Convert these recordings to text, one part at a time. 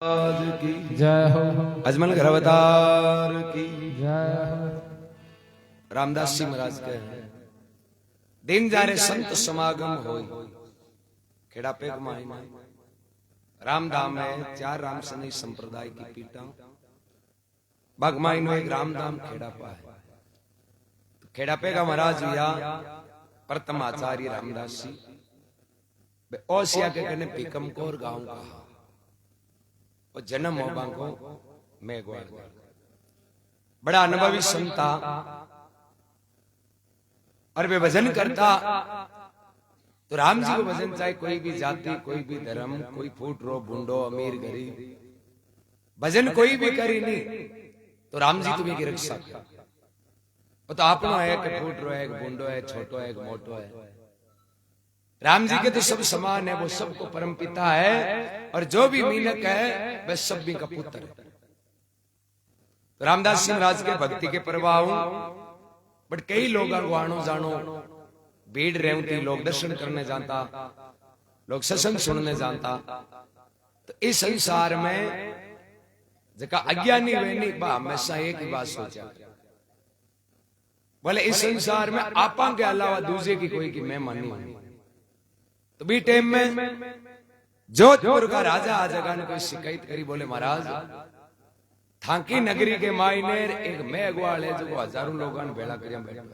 की जय हो। अजमल घर अवतार की जय हो। रामदास जी महाराज के दिन जारे संत समागम होई खेड़ा पे कमाई रामधाम में 4 राम सनी संप्रदाय की पीठा बागमाई नो एक रामधाम खेड़ा पा है तो खेड़ा पे का महाराज हुआ प्रथम आचार्य रामदास जी ओसिया के कहने पीकम कोर गांव का और जन्म होगा को मेघवाड़ बड़ा अनुभवी संता और वे भजन करता तो राम जी को भजन चाहे कोई भी जाति कोई भी धर्म कोई फूट रो बूंडो अमीर गरीब भजन कोई भी करी नहीं तो राम जी तुम्हें की रक्षा कर वो तो आपनो है कि फूट रो है बूंडो है छोटो है मोटो है राम जी के तो सब समान है वो सबको परम पिता है और जो भी मीनक है वह सब भी का पुत्र है तो रामदास जी महाराज के भक्ति के प्रभाव बट कई लोग आनो जानो भीड़ रहती लोग दर्शन करने जाता लोग सत्संग सुनने जाता तो इस संसार में जका अज्ञानी वेनी बा हमेशा एक ही बात सोचा बोले इस संसार में आपा के अलावा दूसरे की कोई की मैं मानी तो भी टाइम में जोधपुर का राजा आ जगह ने कोई शिकायत करी बोले महाराज थांकी नगरी के मायनेर एक मेघवाल है जो हजारों लोगों ने भेड़ा करिया बैठा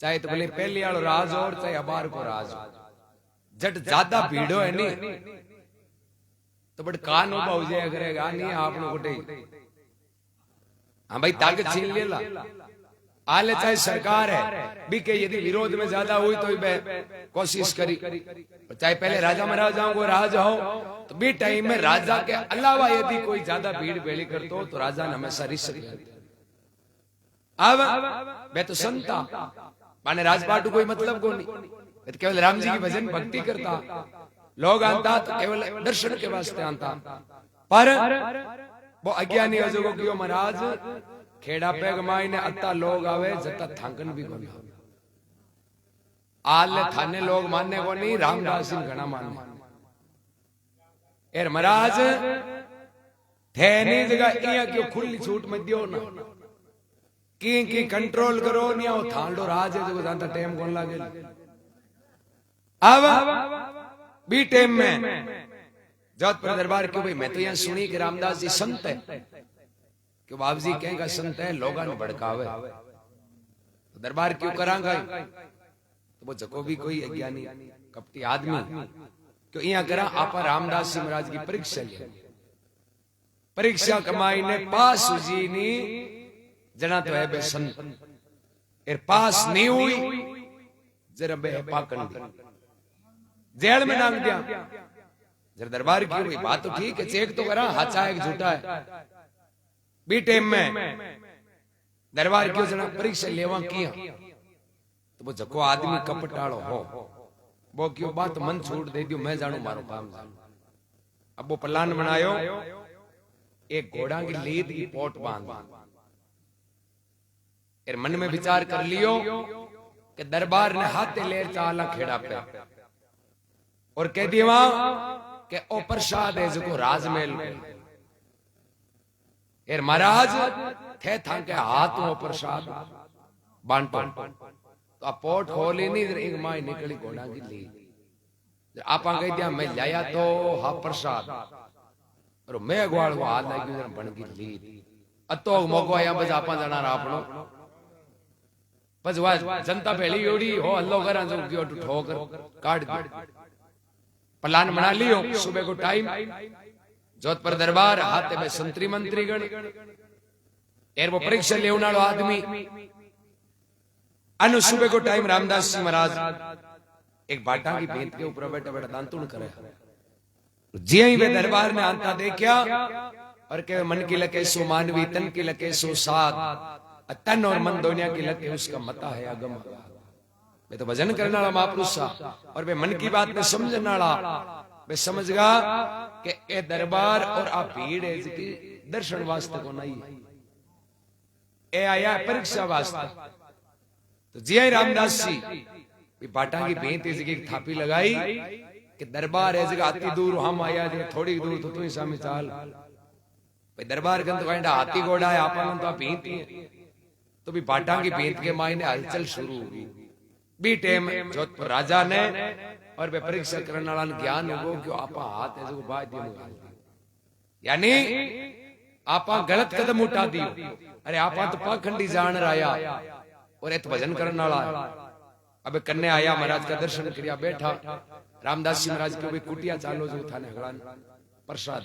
चाहे तो बोले पहले वालो राज और चाहे अबार को राज जट ज्यादा भीड़ो है नहीं तो बट कान उबा हो जाए करेगा नहीं आपने गोटे हाँ भाई ताकत छीन ले ला आले चाहे सरकार है भी के यदि विरोध में ज्यादा हुई तो कोशिश करी चाहे पहले राजा महाराजाओं को राज हो तो भी टाइम में राजा के अलावा यदि कोई ज्यादा भीड़ भेड़ी करतो तो राजा ने हमेशा रिश्त अब मैं तो संता माने राजपाटू कोई मतलब को नहीं तो केवल राम जी की भजन भक्ति करता लोग आता तो केवल दर्शन के वास्ते आता पर वो अज्ञानी अजोगो क्यों महाराज खेड़ा पे गमाई ने अत्ता लोग आवे जता थांकन भी कोनी आले थाने लोग मानने को नहीं रामदास जी घना मानने एर महाराज थे नहीं जगह इया क्यों खुली छूट मत दियो ना की कंट्रोल करो नहीं आओ थांडो राज है जो जानता टाइम कौन लागे अब बी टाइम में जोधपुर दरबार क्यों भाई मैं तो यहाँ सुनी कि रामदास जी संत है क्यों बाब जी कहेगा संत है लोगों ने भड़कावे तो दरबार क्यों करांगा तो वो जको भी कोई अज्ञानी कपटी आदमी क्यों यहाँ करा आपा रामदास जी महाराज की परीक्षा लिया परीक्षा कमाई ने पास जी नी जना तो है बे संत एर पास नहीं हुई जरा बे पाकन जेल में डाल दिया जरा दरबार की हुई बात तो ठीक है चेक तो करा हाचा है झूठा है बी टाइम में दरबार क्यों जना परीक्षा लेवा किया तो वो जको आदमी कपटाड़ो हो वो क्यों बात मन छोड़ दे दियो मैं जानू मारो काम अब वो प्लान बनायो एक घोड़ा की लीद की पोट बांध फिर मन में विचार कर लियो कि दरबार ने हाथे ले चाला खेड़ा पे और कह दिया कि ओ प्रसाद है जो राजमहल एर महाराज थे था के हाथ में प्रसाद बांटो तो आप पोट खोली नहीं एक माई निकली घोड़ा की ली आप कह दिया मैं लाया तो हा प्रसाद और मैं अगवाड़ को हाथ लगी बन की ली अतो मौको आया बस आप जना आपनो बस वह जनता पहली योड़ी हो हल्लो करा जो क्यों ठोकर काट दिया प्लान बना लियो सुबह को टाइम जोधपुर दरबार हाथ में संतरी मंत्री गण एर वो परीक्षा ले आदमी अनु सुबह को टाइम रामदास जी महाराज एक बाटा की भेंट के ऊपर बैठा बैठा दांतुन करे जी ही वे दरबार में आता देखा और के मन की लके सो मानवी तन की लके सो साथ तन और मन दोनिया की लके उसका मता है अगम वे तो भजन करने वाला महापुरुष और वे मन की बात में समझने वाला वे समझ गा कि ए दरबार और आप भीड़ है जिसकी दर्शन वास्ते को नहीं ए आया परीक्षा वास्ते तो जी रामदास जी बाटा की भेंट जगह थापी लगाई कि दरबार है जगह हाथी दूर हम आया जगह थोड़ी दूर तो तू सामी चाल भाई दरबार के तो कहता हाथी घोड़ा है आपन तो भींत तो भी बाटा की भींत के मायने हलचल शुरू हुई बी टाइम जोधपुर राजा ने और वे परीक्षा करने वाला ज्ञान हो क्यों आपा हाथ है जो बात दियो यानी आपा गलत कदम उठा दियो अरे आपा तो पाखंडी जान राया और एक भजन करने वाला अब कन्ने आया महाराज का दर्शन किया बैठा रामदास जी महाराज के कुटिया चालो जो थाने हगड़ान प्रसाद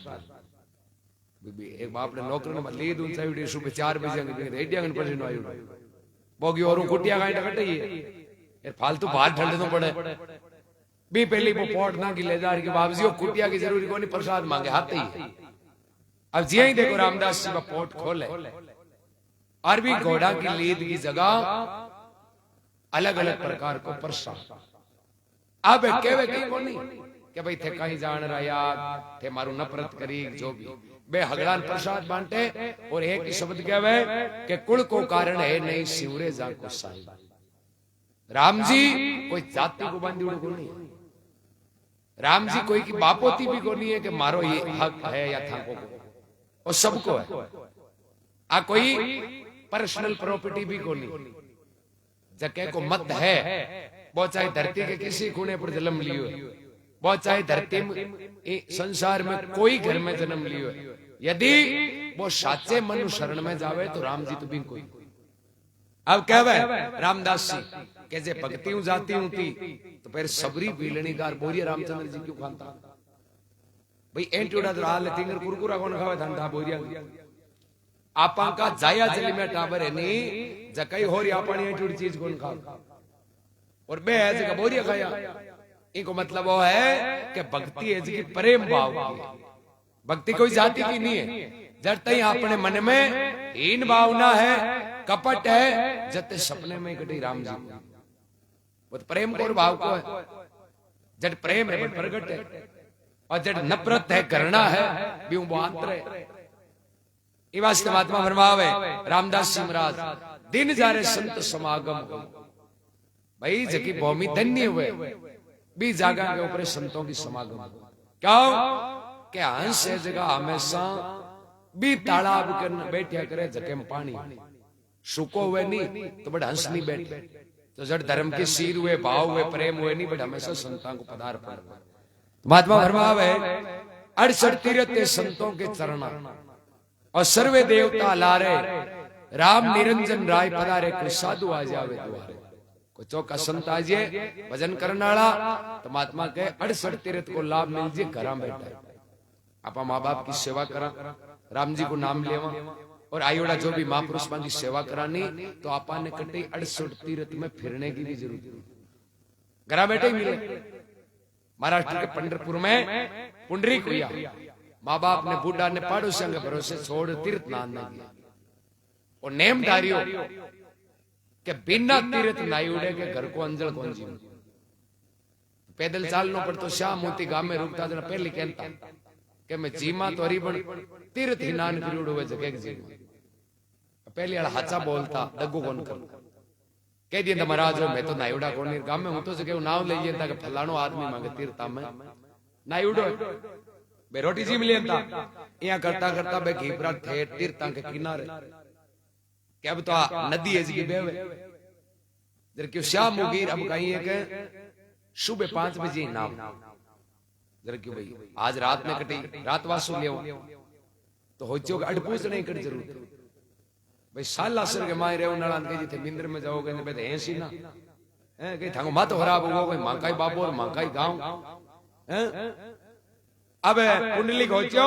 एक बाप ने नौकर ने ली दूं चाहिए सुबह 4 बजे रेडिया गन पर आयो बोगी और कुटिया गाइड कटई यार फालतू बाहर ठंडे तो पड़े बी पहली वो पोट ना की ले जा रही बाबूजी वो कुटिया की जरूरी कोनी प्रसाद मांगे हाथ ही अब जी ही देखो रामदास जी का पोट खोले अरबी घोड़ा की लीद की जगह अलग अलग प्रकार को प्रसाद अब केवे कहीं को नहीं कि भाई थे कहीं जान रहा यार थे मारू नफरत करी जो भी बे हगड़ान प्रसाद बांटे और एक ही शब्द कहवे कि कुल को कारण है नहीं सिवरे जा को साई राम जी कोई जाति को बांधी उड़ को नहीं राम जी कोई की बापोती भी को नहीं है कि मारो ये हक है या थाको को और सबको है आ कोई पर्सनल प्रॉपर्टी भी को नहीं जके को मत है वो चाहे धरती के किसी कोने पर जन्म लियो वो चाहे धरती में संसार में कोई घर में जन्म लियो यदि वो साचे मनु शरण में जावे तो राम जी तो भी कोई अब कहवे रामदास जी के जे भक्ति हूं जाती हूं थी तो फिर सबरी बीलनी कार बोरिया रामचंद्र जी क्यों खानता भाई एंटूडा तो हाल तिंगर कुरकुरा कौन खावे धंधा बोरिया आपा का जाया जली में टाबर है नी जकई होरी आपनी एंटूड चीज कौन खा और बे है जगह बोरिया खाया इनको मतलब वो है कि भक्ति है जी प्रेम भाव की भक्ति कोई जाति की नहीं है जब तक अपने मन में हीन भावना है कपट है जते सपने में कटी राम जी वो तो प्रेम को भाव को है जब प्रेम है प्रगट है और जब नफरत है करना है ब्यू बांत है इवास महात्मा फरमावे रामदास जी महाराज दिन जारे संत समागम भाई जकी भूमि धन्य हुए भी जागा के ऊपर संतों की समागम क्यों क्या हंस है जगह हमेशा भी तालाब के बैठा करे जके में पानी सुको हुए नहीं तो बड़ा हंस नहीं बैठे तो जड़ धर्म के सीर हुए भाव हुए प्रेम हुए नहीं बट हमेशा संतां को पदार्पण महात्मा फरमावे 68 तीर्थ संतों के चरण और सर्वे देवता लारे राम निरंजन राय पधारे कोई साधु आ जावे द्वारे कोई चौका संत आ जाए भजन करने वाला तो महात्मा के 68 तीर्थ को लाभ मिल जाए घर बैठा आप माँ बाप की सेवा करा राम जी को नाम लेवा और आयोड़ा जो भी महापुरुष की सेवा करानी तो आपा ने कटे 68 तीर्थ में फिरने की भी जरूरत नहीं घर बैठे ही मिले महाराष्ट्र के पंढरपुर में पुंडरीक हुआ माँ बाप ने बूढ़ा ने पड़ोसियों के भरोसे छोड़ तीर्थ नान किया और नेमधारियों के बिना तीर्थ नाई उड़े के घर को अंजल कौन जी पैदल चालनो पर तो श्याम मोती गांव में रुकता जना पहले कहता कि मैं जीमा तो हरिबन तीर्थ ही नान करी उड़ो जगह जी पहले वाला हाचा बोलता दग्गू कौन कर कह दिया महाराज मैं तो नाई उड़ा कौन गांव में हूं तो जगह नाव ले लिया कि फलानो आदमी मांगे तीर्थ में नाई उड़ो बे रोटी जी मिली यहाँ करता करता बे घीपरा थे तीर्था के किनारे क्या अब तो नदी है जी बेवे जर क्यों श्याम मुगीर अब कहीं है कि सुबह 5 बजे नाम जरा क्यों भाई आज रात में कटी रात वासु ले तो हो चो अड़पूस नहीं कर जरूर भाई साल असर के माए रहे नारायण के जी थे मिंद्र में जाओगे ने बेटे ऐसी ना हैं के थांगो मत खराब हो कोई मांकाई बाबू और मांकाई गांव हैं अब कुंडली घोचो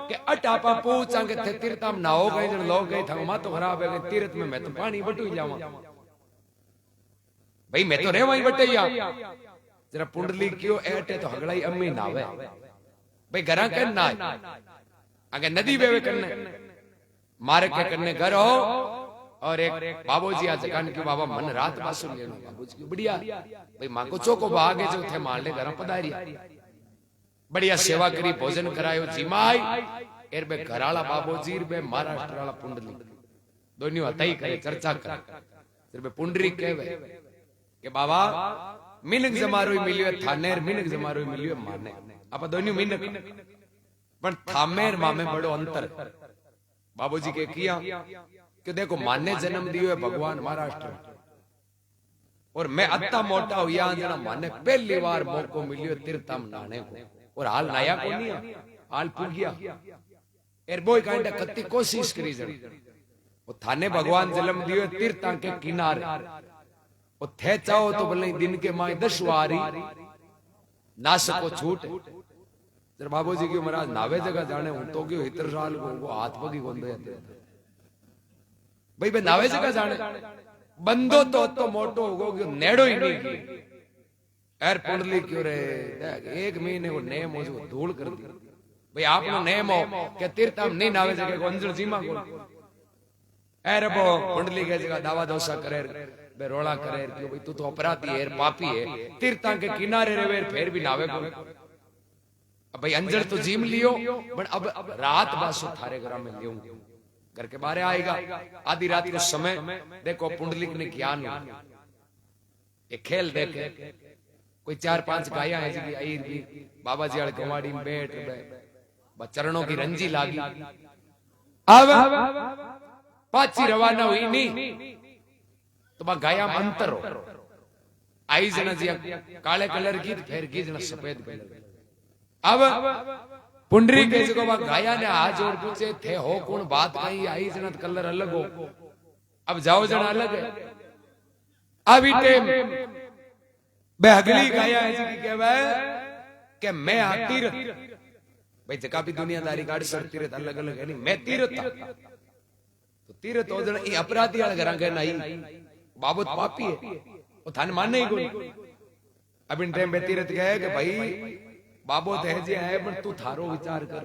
कि अटापा पूछा के थे तीर्थम ना हो गए जन लोग गए थांगो मत खराब है के तीर्थ में मैं तो पानी बटू जावा भाई मैं तो रेवा ही बटैया जरा पुंडली क्यों ऐटे तो हगड़ाई अम्मी नावे भाई घरा कर ना आगे नदी बेवे करने मारे के करने घर हो और एक बाबूजी आज कान की बाबा मन रात बासु लेनो बाबूजी की बढ़िया भाई मां को चोको भागे जो थे मान ले घर पधारी बढ़िया सेवा करी भोजन करायो जीमाई एर बे घराला बाबूजी बे महाराष्ट्र वाला पुंडली दोनों हताई करे चर्चा करे फिर बे पुंडरी कहवे के बाबा मिनक जमारो मिलियो थानेर मिनक जमारो मिलियो माने आप दोनों मिनक पर थामेर मामे बड़ो अंतर। बाबूजी के किया कि देखो माने जन्म दियो है भगवान महाराष्ट्र और मैं अत्ता मोटा हुआ जना माने पहली बार मौको मिलियो तीर्थम नहाने को और हाल नया को नहीं हाल पुगिया एर बोई कांडा कत्ती कोशिश करी जन वो थाने भगवान जन्म दियो तीर्थां के किनारे वो थे चाहो तो भले दिन के माए 10 वारी ना सको छूट जर बाबूजी की महाराज नावे जगह जाने हूं तो क्यों हितर साल को वो हाथ पगी गोंदे भाई बे नावे जगह जाने बंदो तो मोटो होगो क्यों नेड़ो ही नहीं की एर पुंडली क्यों रे एक महीने वो नेम हो जो धूल कर दी भाई आपनो नेम हो कि तीर्थम नहीं नावे जगह को अंजल जीमा को एर बो पुंडली के जगह दावा दोसा करे बे रोला करे क्यों भाई तू तो अपराधी है पापी है तीर्थां के किनारे रहे फिर भी नावे को अब भाई अंजर तो जीम लियो बट अब रात बासो थारे घर में लियो घर के बारे आएगा आधी रात के समय देखो पुंडलिक ने ज्ञान एक खेल देखे कोई 4-5 गाया है जी आई भी बाबा जी आड़ गवाड़ी में बैठ चरणों की रंजी लागी अब पाची रवाना हुई नहीं तो बा गाया में अंतर हो आई जना जी काले कलर की फिर की जना सफेद कलर अब पुंडरी के जगह गाया ने आज और पूछे थे हो कौन बात कही आई जना कलर अलग हो अब जाओ जना अलग है अभी टाइम बे अगली गाया है जी कहवा कि मैं आ तीरथ भाई जगह भी दुनियादारी गाड़ी सर तीरथ अलग अलग है नहीं मैं तीरथ था तो तीरथ हो जना ये अपराधी वाला घर के नहीं बाबत पापी है वो थाने मानने ही कोई अब इन टाइम पे तीरथ कहे कि भाई बाबो तेजी है पर तू थारो विचार कर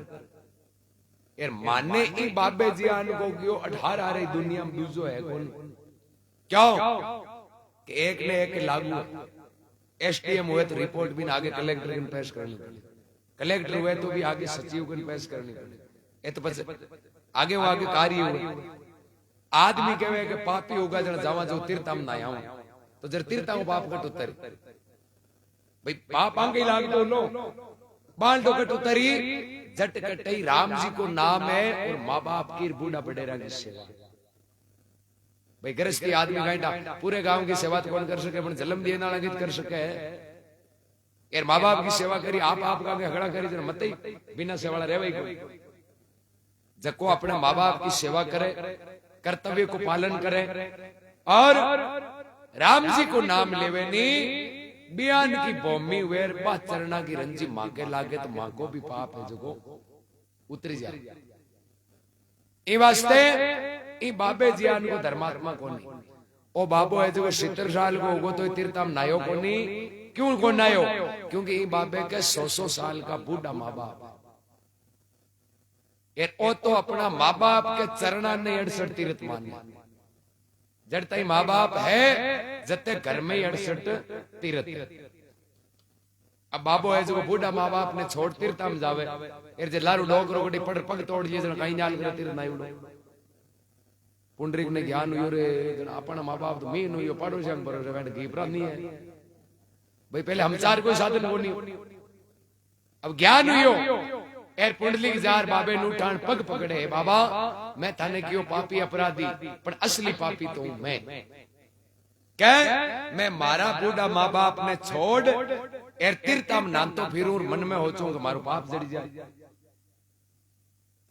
यार माने ई बाबे जी आन को क्यों 18 रही दुनिया में दूसरो है कौन क्यों कि एक ने एक लागू एसडीएम हुए तो रिपोर्ट भी आगे कलेक्टर को पेश करनी पड़ी कलेक्टर हुए तो भी आगे सचिव को पेश करनी पड़ी ये तो बस आगे वो आगे कार्य हुए आदमी कहे कि पापी होगा जरा जावा जो तीर्थम ना आऊं तो जरा तीर्थम पाप कट उतर भाई पाप आंगे लाग तो लो बाल तो कट उतरी जट कटई राम जी को नाम है और माँ बाप की बूढ़ा बडेरा की सेवा भाई गृहस्थी आदमी गाइडा पूरे गांव की सेवा तो कौन कर सके पर जन्म दिए नाला गीत कर सके यार माँ बाप की सेवा करी आप का हगड़ा करी जरा मत ही बिना सेवाला रह कोई जको अपने माँ बाप की सेवा करे कर्तव्य को पालन करे और राम जी को नाम लेवे नी बयान की भूमि वेर पा चरना की रंजी मां के लागे तो मां को भी पाप है जो उतरी जाए ई वास्ते ई बाबे जियान को धर्मात्मा कोनी ओ बाबो है जो 70 साल को होगो तो तीर्थम नायो कोनी क्यों को नायो क्योंकि ई बाबे के 100 साल का बूढ़ा माँ बाप ओ तो अपना माँ बाप के चरणा ने 68 तीर्थ माने जड़ तई माँ बाप है जते घर में 68 तीर्थ अब बाबो है जो बूढ़ा माँ बाप ने छोड़ तीर्थम जावे एर जे लारू डोकरो गडी पड़ पग तोड़ जे जन कहीं जाल करे तीर्थ नहीं उड़ो पुंडरीक ने ज्ञान हुयो रे जन अपना माँ बाप तो मीन हुयो पड़ोसियां भरोसे बैठ घीपरा नहीं है भाई पहले हम चार कोई साधन को नहीं अब ज्ञान हुयो एर पुंडलिक जार बाबे नूठान पग पकड़े बाबा मैं थाने क्यों पापी अपराधी पर असली पापी तो हूं मैं क्या मैं मारा बूढ़ा माँ बाप ने छोड़ एर तीर्थम नाम तो फिर मन में हो चूंगा मारो पाप जड़ जाए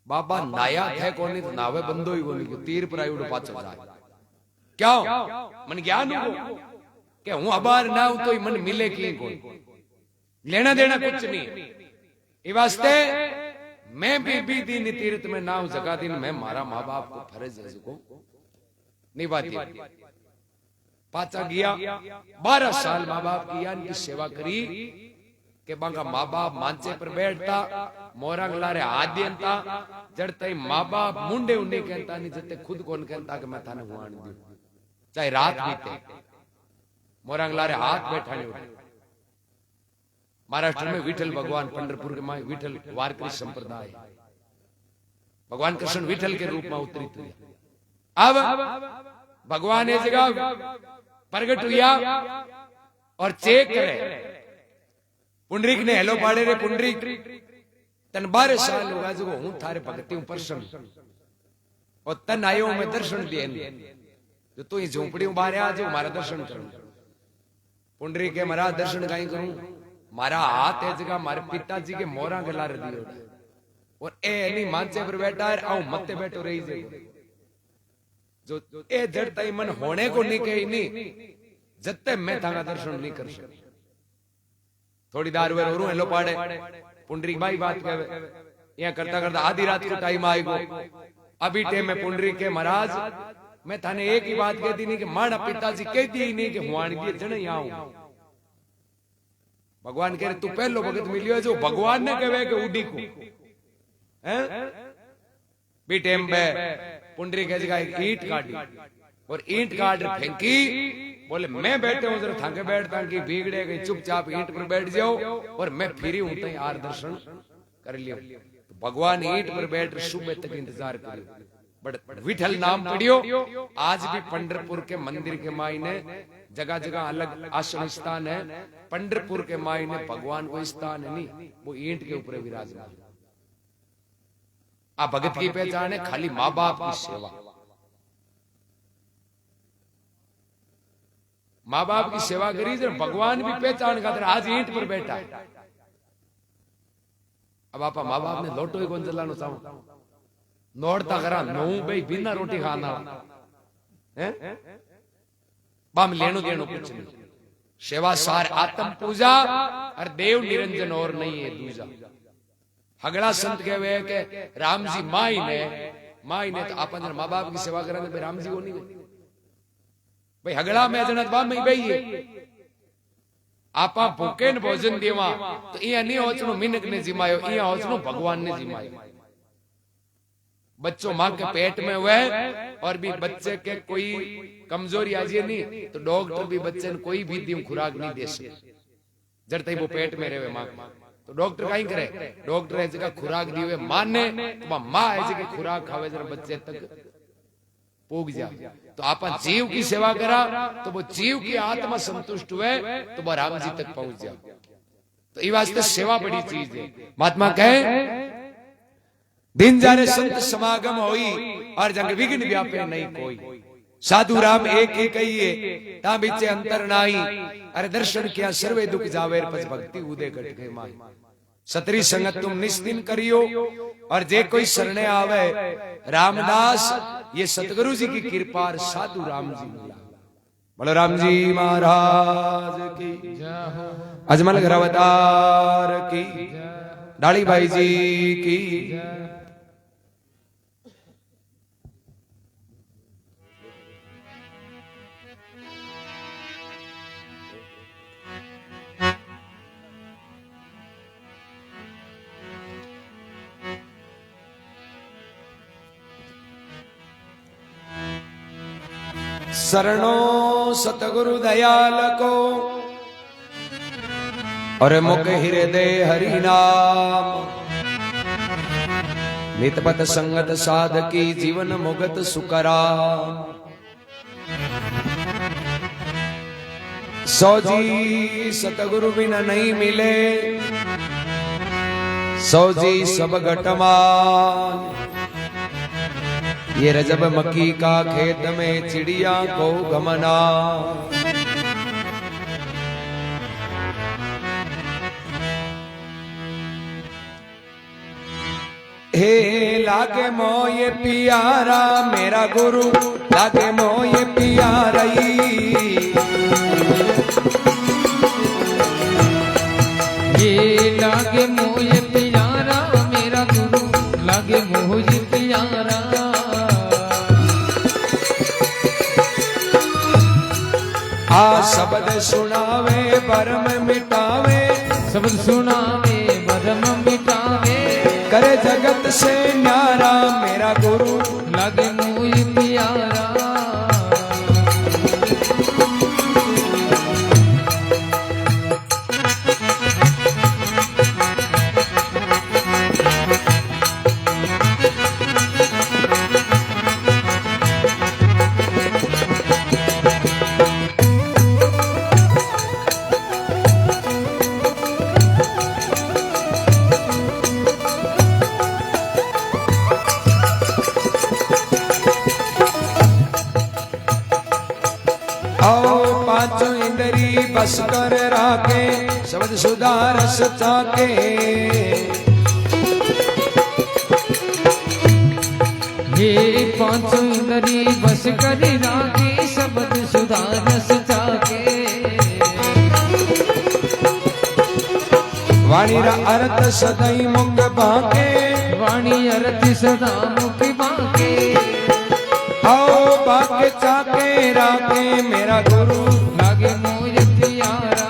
बाबा नाया थे कौन तो नावे बंदो ही बोली तीर पर आई पाचल जाए क्यों मन ज्ञान हो कि हूं अबार ना हूं तो मन मिले की कौन लेना देना कुछ नहीं इस वास्ते मैं भी दीन तीर्थ में ना हूं जगह दिन मैं मारा माँ बाप को फर्ज है को निभाती पाचा गया 12 साल माँ बाप की यान की सेवा करी के बांका माँ बाप मांचे पर बैठता मोरंग लारे हाथ देता जड़ते माँ बाप मुंडे उन्हें कहता नहीं जते खुद कौन कहता कि मैं थाने हुआन दी चाहे रात बीते मोरंग लारे हाथ बैठा नहीं उठे महाराष्ट्र में विठल भगवान पंढरपुर के माए विठल वारकरी संप्रदाय भगवान कृष्ण विठल के रूप में उतरी थी अब भगवान ये जगह प्रगट हुआ और चेक करे। पुंडरीक ने हेलो पाड़े रे पुंडरीक तन 12 साल होगा जो हूं थारे भक्ति हूं प्रसन्न और तन आयो मैं दर्शन दिए जो तू ही झोपड़ी बाहर आ जो मारा दर्शन करूं। पुंडरीक के महाराज दर्शन कहीं करूं, मारा हाथ है जगह मारे पिताजी के मोरा गला रे दियो और ए नहीं मांचे पर बैठा है आऊ मत्ते बैठो रही जे जो ए जड़ता ही मन होने को नहीं कही नहीं जब तक मैं थाका दर्शन नहीं कर सकता। थोड़ी देर वे रो हेलो पाड़े पुंडरीक भाई बात कहे यहाँ करता करता आधी रात को टाइम आएगो। अभी टाइम में पुंडरीक के महाराज मैं थाने एक ही बात कहती नहीं कि माना पिताजी कहती ही नहीं कि हुआनी दिए जन ही आऊं। भगवान कह रहे तू पहलो भगत मिलियो जो भगवान ने कहे कि उड़ी को भी टाइम पे पुंडरीक के जगह एक ईंट काटी और ईंट काट फेंकी। बोले मैं बैठे हूं जरा थाके बैठता कि बिगड़े गई चुपचाप ईंट पर बैठ जाओ और मैं फिरी हूं तई आर दर्शन कर लियो। तो भगवान ईंट पर बैठ सुबह तक इंतजार करियो। बट विठल नाम पढ़ियो। आज भी पंढरपुर के मंदिर के मायने जगह जगह अलग आश्रम स्थान है। पंढरपुर के मायने भगवान को स्थान है नहीं, वो ईंट के ऊपर विराजमान। आ भगत की पहचान है खाली माँ बाप की सेवा। माँ बाप की सेवा करी जब भगवान भी पहचान खातर आज ईंट पर बैठा है। अब आप माँ बाप ने लोटो ही कौन चलाना चाहूं नोड़ता करा नौ भाई बिना रोटी खाना है बाम लेनो देनो कुछ नहीं। सेवा सार आत्म पूजा और देव निरंजन और नहीं है दूजा। हगड़ा संत कहे के राम जी माई ने तो अपन माँ बाप की सेवा करें तो राम जी को नहीं भाई हगड़ा में जनत बा में भाई है आपा भूखे न भोजन देवा तो इया नहीं होचनो मिनक ने जिमायो इया होचनो भगवान ने जिमायो। बच्चों मां के पेट में हुए और भी बच्चे के कोई कमजोरी आ जाए नहीं तो डॉक्टर भी बच्चे ने कोई भी दी खुराक नहीं दे सकते जब तक वो पेट में रहे मां तो डॉक्टर कहीं करे डॉक्टर ऐसे का खुराक दी हुए मां ने तो मां ऐसे की खुराक खावे जरा बच्चे तक पोग जा। तो आप जीव की सेवा करा तो वो जीव की आत्मा संतुष्ट हुए तो वो राम जी तक पहुंच जाओ। तो ये वास्ते सेवा बड़ी चीज है। महात्मा कहे दिन जाने संत समागम होई और जंग विघ्न व्यापे नहीं कोई। साधु राम एक ही कहिए ता बिचे अंतर नाई अरे दर्शन किया सर्वे दुख जावेर पछ भक्ति उदय घट गए माई। सतरी संगत तुम निस्दिन करियो और जे कोई शरणे आवे रामदास ये सतगुरु जी की कृपा साधु राम जी मिला। बोलो राम जी महाराज की अजमल घर अवतार की डाली भाई जी की। शरणो सतगुरु दयाल को और मुख हृदय हरि नाम नितपत संगत साधकी जीवन मुगत सुकरा। सो जी सतगुरु बिना नहीं मिले सो जी सब घटमान। ये रजब मक्की का खेत में चिड़िया को गमना। हे लागे मोये प्यारा मेरा गुरु लागे मोये प्यारी। ये लागे मोये प्यारा मेरा गुरु लागे मोये प्यारा। आ शब्द सुनावे भरम मिटावे शब्द सुनावे भरम मिटावे। करे जगत से न्यारा मेरा गुरु लागे मोये प्यारा। बस कर राखे शब्द सुधा रस चाके हे पांचों इंद्री बस कर राखे शब्द सुधा रस चाके वाणी रा अर्थ सदाई मुख बाके वाणी अर्थ सदा मुख बाके आओ बाके चाके राखे मेरा गुरु लागे मोह प्यारा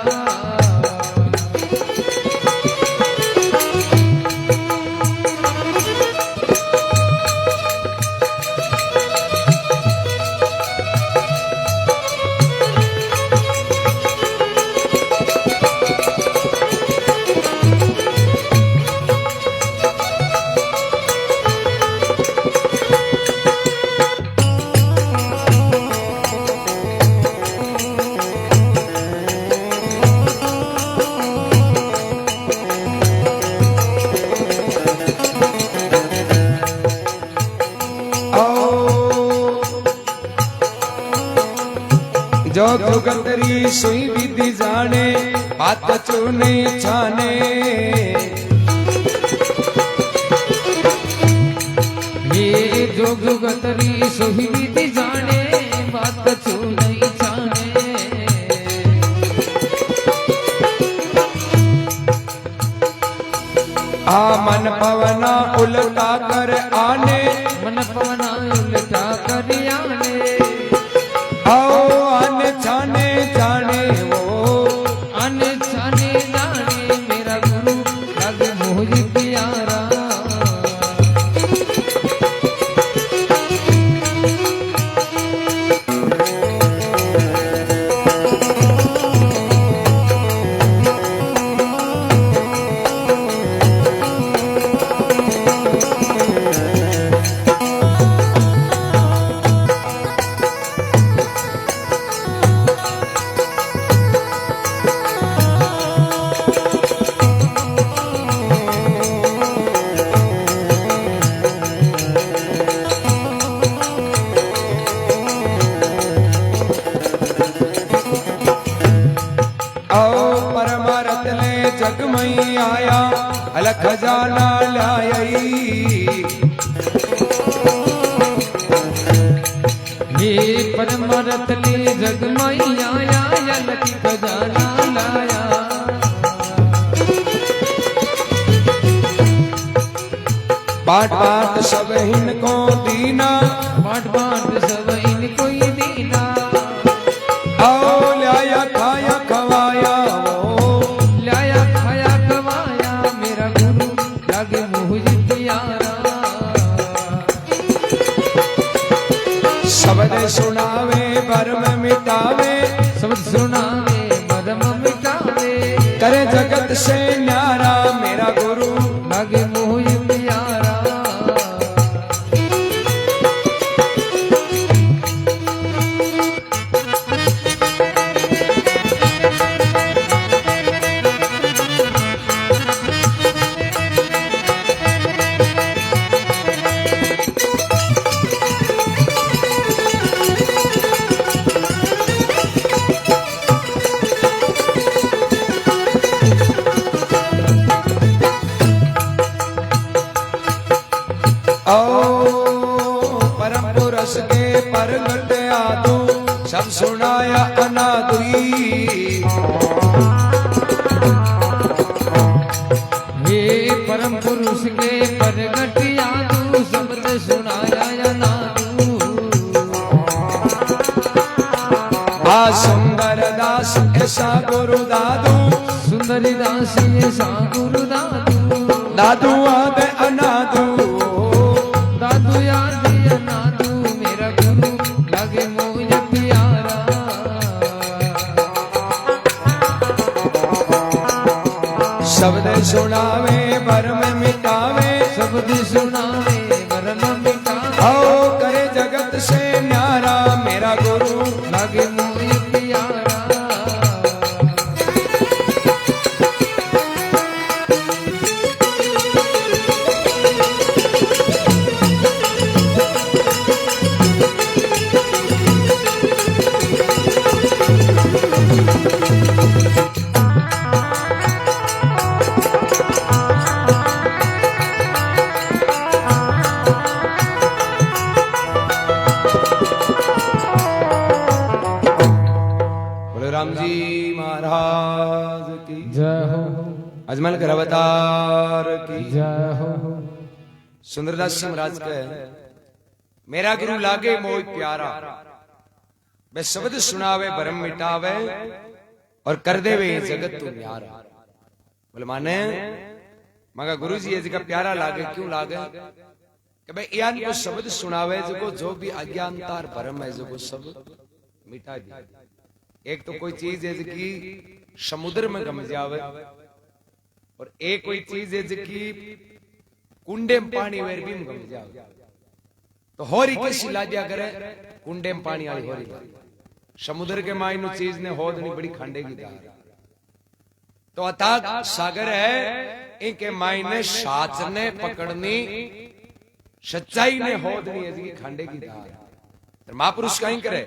जो जुगतरी सुई विधि जाने बात चुने छाने ये जोग जुगतरी सुई विधि जाने बात छू नहीं जाने आ मन पवना उल्टा कर आने मन पवना उल्टा कर आने आओ आने छाने जाने वो आने छाने जाने मेरा गुरु लगे मोह प्यारा जगमई आया अलग खजाना लायई ये परमरत ले जगमई आया अलग खजाना लाया बाट बाट सब इनको दीना बाट बाट सब इनको ही दीना आओ लाया खाया खवाया शब्द सुनावे भरम मिटावे शब्द सुनावे भरम मिटावे करे जगत से न्यारा मेरा गुरु लगे मोह प्यारा परम पुरुष के परगट आदो सब सुनाया अनादुई हे परम पुरुष के परगट आदो शब्द सुनाया अनादु आ सुंदर दास ऐसा गुरु दादू सुंदर दास ऐसा गुरु दादू दादू आद अनादू दादू याद अनादू मेरा गुरु लगे मोह प्यारा शब्द सुनावे भरम मिटावे शब्द सुनावे भरम मिटावे आओ करे जगत से न्यारा मेरा गुरु लगे मोह प्यारा अजमल कर अवतार की जय हो। सुंदरदास जी महाराज कहे मेरा गुरु लागे मोह प्यारा, वे शब्द सुनावे भरम मिटावे और कर देवे ये जगत तू न्यारा। बोले माने मगर गुरु जी ये जगह प्यारा लागे, क्यों लागे कि भाई यान को शब्द सुनावे जो भी अज्ञानता और भरम है जो सब मिटा दे। एक तो कोई चीज है कि समुद्र में गम जावे, और एक कोई चीज है कि कुंडे में पानी वेर भी गम जावे। तो होरी कैसी लादिया करे, कुंडे में पानी वाली होरी। समुद्र के मायनु चीज ने होदनी बड़ी खांडे की धार। तो अथाह सागर है, इनके मायने साच ने पकड़नी, सच्चाई ने होदनी है खांडे की धार। महापुरुष कहीं करे,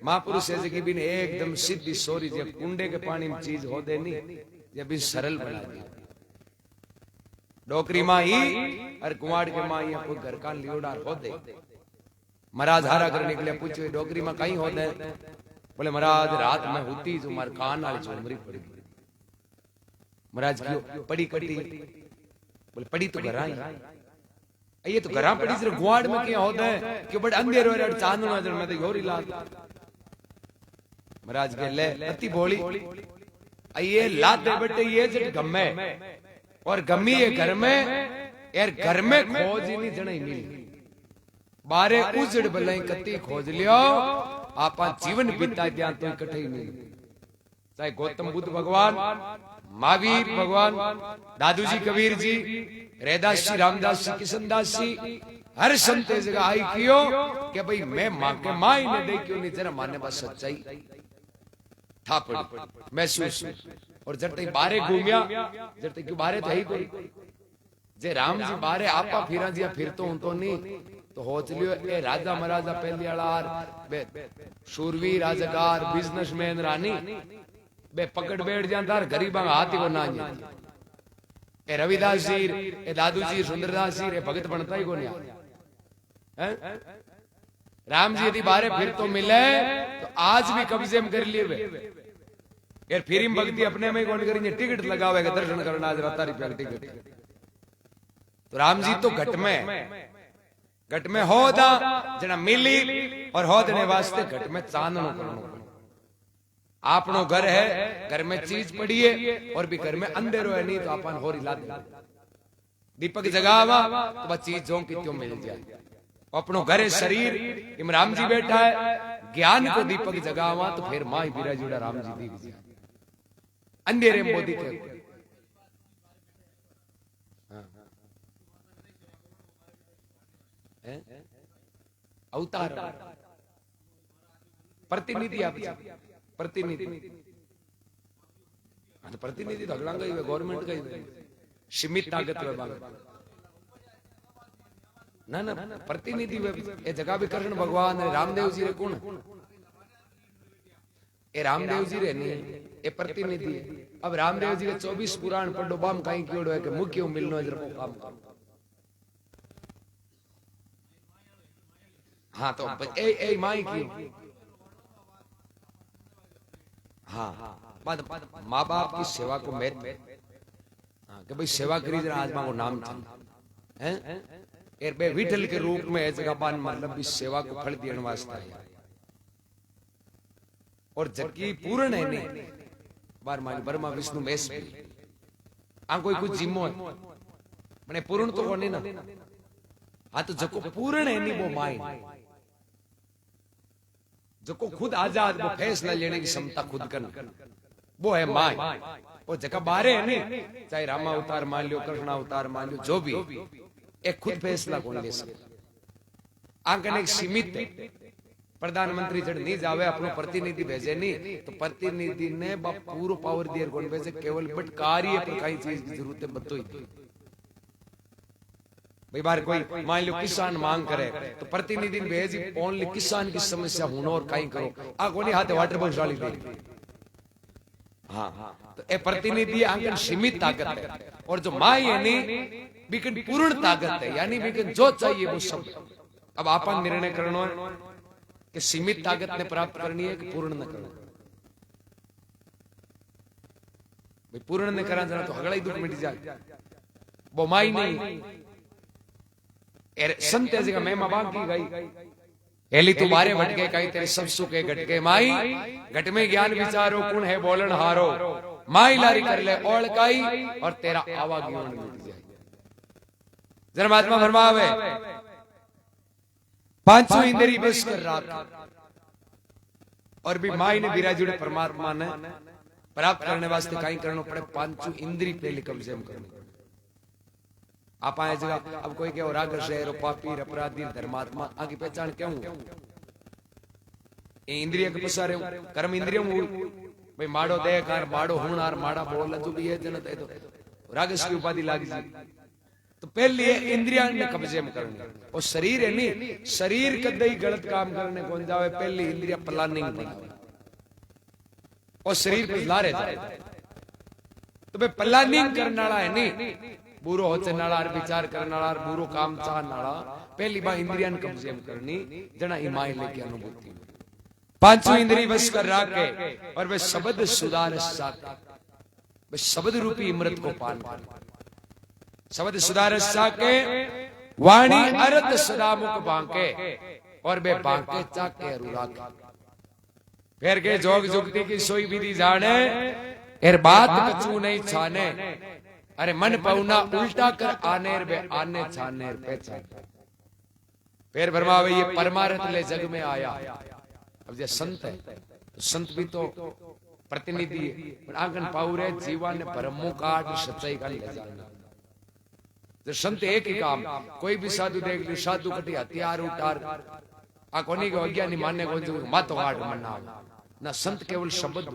महापुरुष ऐसे की भी एकदम सीधी सोरी जब कुंडे के पानी में चीज हो दे नहीं, जब भी सरल बना दी। डोकरी माई और कुआड़ के माई कोई घर का लियोडार हो दे। महाराज हारा करने के लिए पूछे डोकरी में कहीं हो दे, बोले महाराज रात में होती जो मार कान वाली झुमरी पड़ गई। महाराज क्यों पड़ी कटी, बोले पड़ी तो घर आई, ये तो घरा पड़ी सिर्फ गुआड़ में क्या होता है कि बड़े अंधेरे हो चांद नजर में तो योरी लाल। महाराज के ले अति भोली ये लात दे बेटे ये जट गमे और गमी है घर में यार, घर में खोज ही नहीं जने मिली, बारे उजड़ बलाई कति खोज लियो आपा जीवन बिता दिया तो इकट्ठे ही मिली। चाहे गौतम बुद्ध भगवान, महावीर भगवान, दादू जी कबीर जी, रैदास जी, रामदास जी, किशनदास जी, हर संत जगह आई क्यों कि भाई मैं मां के माई ने दे क्यों नहीं जरा माने बस सच्चाई था पड़ी महसूस। और जब तक बारे घूमिया, जब तक बारे तो ही कोई जे राम जी बारे आपा फिरा दिया फिर तो उन तो नहीं तो हो चलियो ए राजा महाराजा पहली अलार शूरवीर राजगार बिजनेसमैन रानी बे पकड़ बैठ जाता गरीबा हाथ ही को ना ए रविदास जी, ए दादू जी, सुंदरदास जी, ए भगत बनता ही को नहीं। राम जी यदि बारे फिर तो मिले तो आज भी कब्जे में कर लिए वे यार, फिर भक्ति अपने में कौन करेंगे, टिकट लगावेगा दर्शन करना आज राता रुपया टिकट। तो राम जी तो घट में होदा जना मिली और होदने वास्ते घट में चांदनो करनो। आपनो घर है, घर में चीज पड़ी है और भी घर में अंधेरो है नहीं तो अपन होरी ला दे दीपक जगावा तो बस चीज जो की त्यों मिल जाए। अपनो घर है शरीर, इम राम जी बैठा है, ज्ञान को दीपक जगावा तो फिर माई बिराजुड़ा राम जी दिख जाए अंधेरे में मोदी के अवतार प्रतिनिधि आप प्रतिनिधि प्रतिनिधि तो अगला गई गवर्नमेंट का सीमित ताकत ना ना प्रतिनिधि ये जगह भी करण भगवान रामदेव जी रे कौन ए रामदेव जी रे नहीं ए प्रतिनिधि। अब रामदेव जी के 24 पुराण पढ़ो बाम कहीं क्यों है कि मुख्य मिलनो इधर को काम काम। हाँ तो ए माई की हाँ बाद माँ बाप की सेवा को मैं हाँ कि भाई सेवा करी जरा आज माँ को नाम हैं एर बे विठल के रूप में ऐसे जगह पान मतलब भी सेवा को फल देने वास्ता है। और जबकि पूर्ण है नहीं बार मान ब्रह्मा विष्णु महेश कोई कुछ जिम्मो है मैंने पूर्ण तो नहीं ना। हाँ तो जको पूर्ण है नहीं वो माई जो को खुद आजाद वो फैसला लेने की क्षमता खुद करना वो है माई। वो जगह बारे है नहीं चाहे रामा अवतार मान लियो, कृष्णा अवतार मान लियो, जो भी एक खुद फैसला कौन ले सकता। आंकन एक सीमित प्रधानमंत्री जब नहीं जावे अपनो प्रतिनिधि भेजे नहीं तो प्रतिनिधि ने पूरा पावर दिए कौन भेजे केवल बट कार्य पर कई चीज की जरूरत है बतो ही भाई बार कोई मान लो किसान मांग करे तो प्रतिनिधि भेज ओनली किसान की समस्या होना और कहीं करो आ कोनी हाथे वाटर बॉक्स डाली दे। हाँ तो ए प्रतिनिधि आंकन सीमित ताकत है और जो माई है नहीं बिकन पूर्ण ताकत है यानी बिकन जो चाहिए वो सब। अब आपन निर्णय करना है कि सीमित ताकत ने प्राप्त करनी है कि पूर्ण न करना। भाई पूर्ण ने करा जरा तो हगड़ा ही दुख मिट जाए वो माई नहीं संत ऐसे का महिमा बाकी गई एली तुम्हारे भटके कई तेरे सब सुखे घटके माई घट में ज्ञान विचारो कुण है बोलन हारो माई लारी कर ले ओळ काई और तेरा आवागमन मिट जाए। जरा महात्मा फरमावे पांचों इंद्री बस कर राख और भी माई ने बिराजुड़े परमात्मा ने प्राप्त करने वास्ते कहीं करना पड़े पांचों इंद्री पहले कब्जे में करने आप आए जगह अब कोई क्या राग शहर पापी अपराधी धर्मात्मा आगे पहचान क्यों इंद्रिय के पसारे कर्म इंद्रियों भाई माड़ो देकार माड़ो हुनार माड़ा बोल जो भी है जनत है तो रागस की उपाधि लाग जी तो पहले इंद्रिया ने कब्जे में करनी और शरीर है नहीं शरीर कदई गलत काम करने को जावे पहले इंद्रिया प्लानिंग बनावे और शरीर पे लारे जाए तो भाई प्लानिंग करने वाला है नहीं बुरो होचे नाला विचार करने वाला बुरो काम चाहने वाला पहली बार इंद्रिया ने कब्जे में करनी जना ईमाई लेके अनुभूति पांचों इंद्री बस कर राखे और वे शब्द सुधार साके वे शब्द रूपी अमृत को पान कर शब्द सुधार साके वाणी अरत सदा मुख बांके और वे बांके चाके रुराके फिर के जोग जुगती की सोई विधि जाने एर बात कछु नहीं छाने अरे मन पौना उल्टा कर आनेर बे आने छानेर पहचान फिर फरमावे ये परमार्थ ले जग में आया। अब ये संत है तो संत भी तो प्रतिनिधि है पर आंगन पाउरे जीवन ने परमो काट सच्चाई का ले जाना तो संत एक ही काम कोई भी साधु देख ली साधु कटी हथियार उतार आ कोनी के अज्ञानी मानने को जो मातो काट मन्ना ना संत केवल शब्द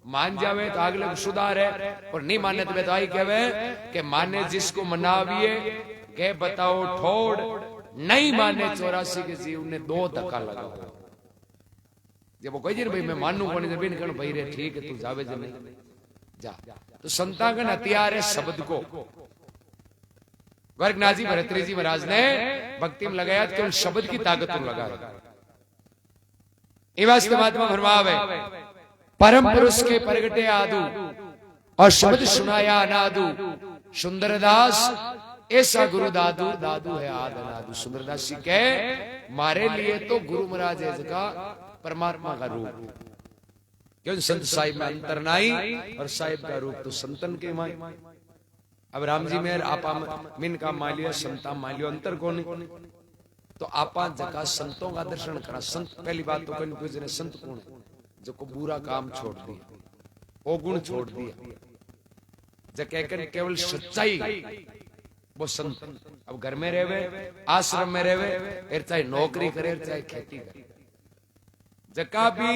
मान जावे तो अगले सुधार है और नहीं माने तो बताई कहवे कि माने जिसको मनाविए के बताओ ठोड़ नहीं माने 84 के जीव ने 2 धक्का लगा जब वो कही भाई मैं मानू कोनी जब इन भाई रे ठीक है तू जावे जमे जा तो संतागण हथियार है शब्द को वर्गनाजी भरतरी जी महाराज ने भक्ति में लगाया केवल शब्द की ताकत को लगा महात्मा फरमावे परम पुरुष के प्रगटे आदू और शब्द सुनाया अनादू सुंदरदास ऐसा गुरु दादू दादू है आद अनादू सुंदरदास जी के मारे लिए तो गुरु महाराज का परमात्मा का रूप क्यों संत साहिब में अंतर नहीं और साहिब का रूप तो संतन के माई अब राम जी मेर आपा मिन का मालिया संता मालियो अंतर कौन तो आपा जगह संतों का दर्शन करा संत पहली बात तो कहीं पूछने संत कौन है जो को बुरा काम छोड़ दिया वो गुण छोड़ दिया जो कहकर केवल सच्चाई वो संत अब घर में रहे आश्रम में रहे चाहे नौकरी करे चाहे खेती करे जका भी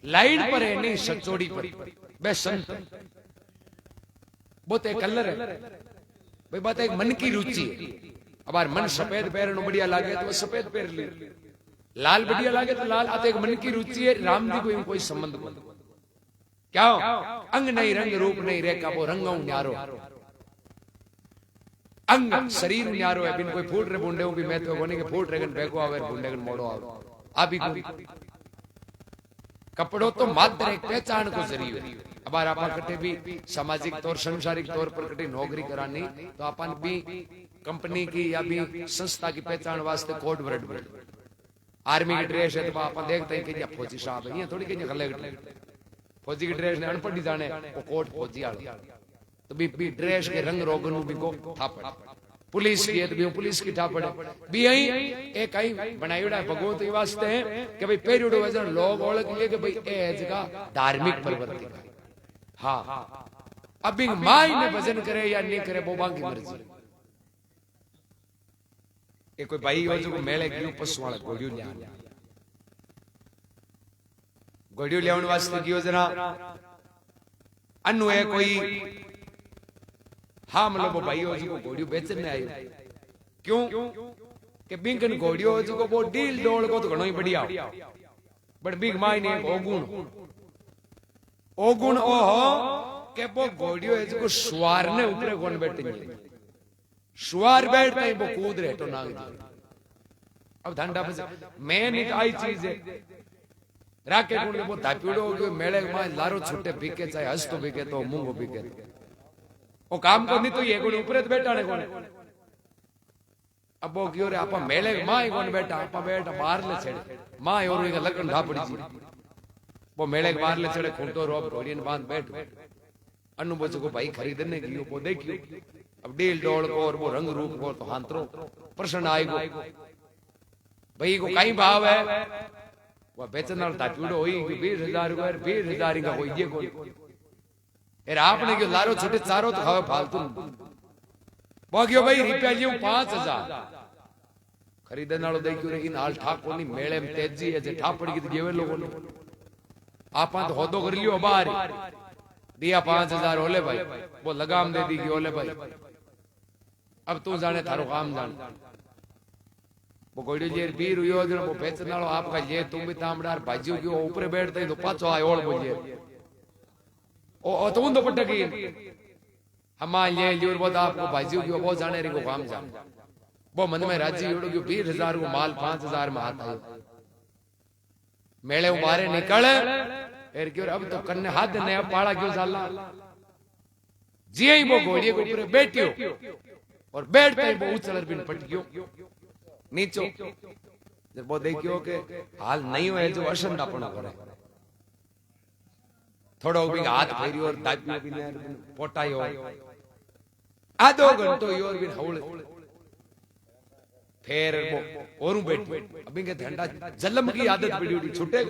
लाइन पर है नहीं सचोड़ी पर वे संत वो तो एक कलर है भाई बात एक मन की रुचि है अब मन सफेद पैर बढ़िया लागे तो सफेद पैर ले लाल बढ़िया लागे तो लाल आते एक मन की रुचि है राम जी को कोई संबंध नहीं क्या अंग नहीं रंग रूप नहीं रेखा वो रंग न्यारो अंग शरीर न्यारो है बिन कोई फूट रे बुंडे भी मैं तो बोने के फूट रेगन बैको आवे बुंडेगन मोड़ो आवे अभी कपड़ों तो मात्र एक पहचान को जरिए अब आप कटे भी सामाजिक तौर सांसारिक तौर पर कटे नौकरी करानी तो अपन भी कंपनी की या भी संस्था की पहचान वास्ते कोड वर्ड आर्मी की ड्रेस है तो आप देखते हैं कि फौजी साहब है ये थोड़ी कहीं गले फौजी की ड्रेस ने अनपढ़ जाने वो कोट फौजी आलो तो भी ड्रेस के रंग रोगन भी को थापड़ पुलिस की है तो भी पुलिस की थापड़ भी यही एक आई बनाईड़ा भगवत ये वास्ते है कि भाई पेरियोड वजन लोग ओळख लिए कि भाई ए जगह धार्मिक प्रवृत्ति हाँ अब माई ने भजन करे या नहीं करे बोबा की मर्जी ये कोई भाई हो जो मेले गयो पशु वाला घोड़ियो ले घोड़ियो लेवन वास्ते गयो जरा अनु है कोई हाँ मतलब भाई हो जो घोड़ियो बेचने आयो क्यों कि बिंकन घोड़ियो हो जो वो डील डोल को तो घणो ही बढ़िया बट बिग माई ने ओगुण ओ हो के वो घोड़ियो है जो सवार ने ऊपर कौन बैठे शुआर बैठता है वो कूद रहे तो नाग अब धंधा बस मैं नहीं आई चीज है राके कुंड वो धापीड़ो हो गयो मेले में लारो छूटे भीके चाहे हंस तो भीके तो मूंगो भीके वो काम को नहीं तो ये कोई ऊपर बैठा ने कोने अब वो क्यों रे आपा मेले मां कोन बैठा आपा बैठा बाहर ले छेड़े मां और एक लगन ढापड़ी जी वो मेले के बाहर ले छेड़े खूंटो रोप घोड़ियन बांध बैठ अनुभव को भाई खरीदने की वो देखियो अब डील डोल को और वो रंग रूप को तो हांतरो प्रश्न आएगो भाई को कई भाव है वो बेचने वाला तापीड़ो होई कि 20,000 रुपए 20,000 का होई ये कोई यार आपने क्यों लारो छोटे चारो तो खावे फालतू बोगियो भाई रुपया लियो 5,000 खरीदने वालो देखियो रे इन हाल ठाको नी मेले में तेजी है जे ठापड़ी की गेवे लोगों ने आपा तो होदो कर लियो बाहर दिया 5,000 ओले भाई वो लगाम दे दी कि ओले भाई अब तू जाने थारो काम जान वो कोई जे बीर हुयो जो वो बेचने वालो आपका ये तुम भी तामड़ार भाजियो की ऊपर बैठते तो पाछो आए ओल बोलिए ओ तो उन तो पटकी हमा ये लियो वो आपको भाजियो की वो जाने रे को काम जान वो मन में राजी उड़ गयो 20,000 को माल 5,000 में हाथ आयो मेले मारे निकल एर क्यों अब तो कन्ने हाथ ने पाड़ा क्यों साला जी ही वो घोड़िए के ऊपर बैठियो और बैठते ही वो उछलर बिन पट गयो नीचो जब वो देखियो के हाल नहीं है जो अशंदापना करे थोड़ो भी हाथ फेरियो और दापियो भी ने पोटायो आधो घंटो योर भी हौले फिर वो औरू बैठ अभी के ठंडा जलम की आदत पड़ी उड़ी छूटे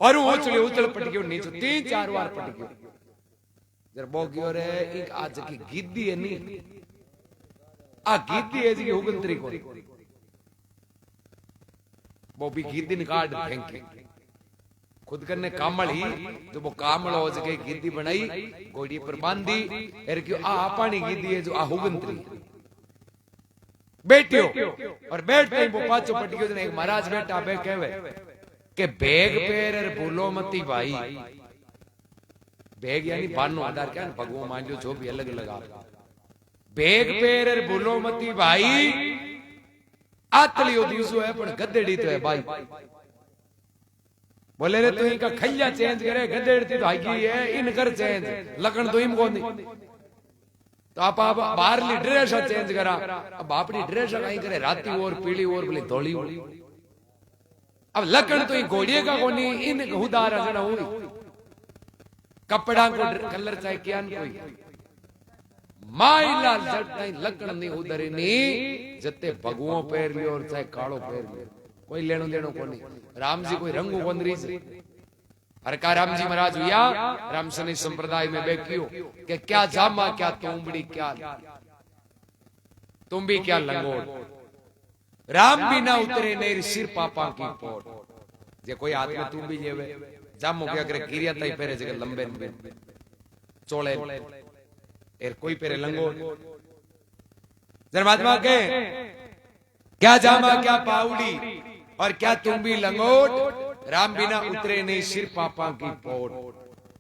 और वो उछल पट गयो नीचे 3-4 बार पट गयो जब वो गयो रे एक आज की गिद्दी है नी आ गिद्दी है जी हुगंतरी को वो भी गिद्दी काट फेंके खुद करने कामल ही जो वो कामल हो जगह गिद्दी बनाई घोड़ी पर बांधी एर क्यों आ पानी गिद्दी है जो आ हुगंतरी बैठियो और बैठते ही वो पाछो पट गयो एक महाराज बैठा बे कहवे के बेग पेर भूलो मती भाई बेग यानी बानो आधार क्या भगवो मान लो जो भी अलग लगा बेग पेर भूलो मती भाई आतलियो दिवसो है पण गदेड़ी तो है भाई बोले रे तू इनका खैया चेंज करे गदेड़ी तो आगी है इन कर चेंज लगन तो इम कोनी तो आप बाहरली ड्रेस चेंज करा अब अपनी ड्रेस कहीं करे राती और पीली और बोली धोली अब लकड़ तो घोड़िए का कोनी इन हुदार जड़ा हुई कपड़ा को कलर चाहे क्या कोई माइला जट लकड़ नहीं उधर नहीं जते भगवो पैर लियो और चाहे कालो पैर लियो कोई लेनो देनो कोनी राम जी कोई रंगो कोंदरी से हर का राम जी महाराज हुआ राम सनी संप्रदाय में बैठियो कि क्या जामा क्या तुमड़ी क्या तुम भी क्या लंगोट राम बिना उतरे नहीं सिर पापा की पोट जे कोई हाथ में तुम भी लेवे जामो क्या करे गिरिया तई पेरे जगह लंबे चोले एर कोई पेरे लंगोट धर्मात्मा के क्या जामा क्या पाउडी और क्या तुम भी लंगोट राम बिना उतरे नहीं सिर पापा की पोट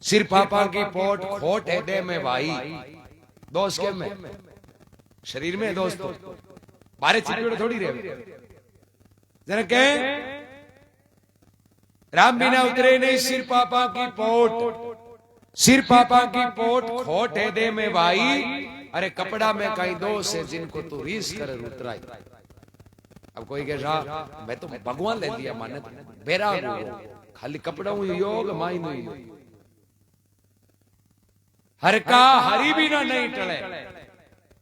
सिर पापा की पोट खोट है दे में भाई दोस्त के में शरीर में दोस्तों बारे चिपड़े थोड़ी रहे जरा कहे राम बिना उतरे नहीं सिर पापा की पोट सिर पापा की पोट खोट है दे में भाई अरे कपड़ा में कई दोष है जिनको तू रीस कर उतराई अब कोई कहे साहब मैं तो भगवान ले लिया माने बेरा खाली कपड़ा हूं योग माई नहीं हर का हरी बिना नहीं टले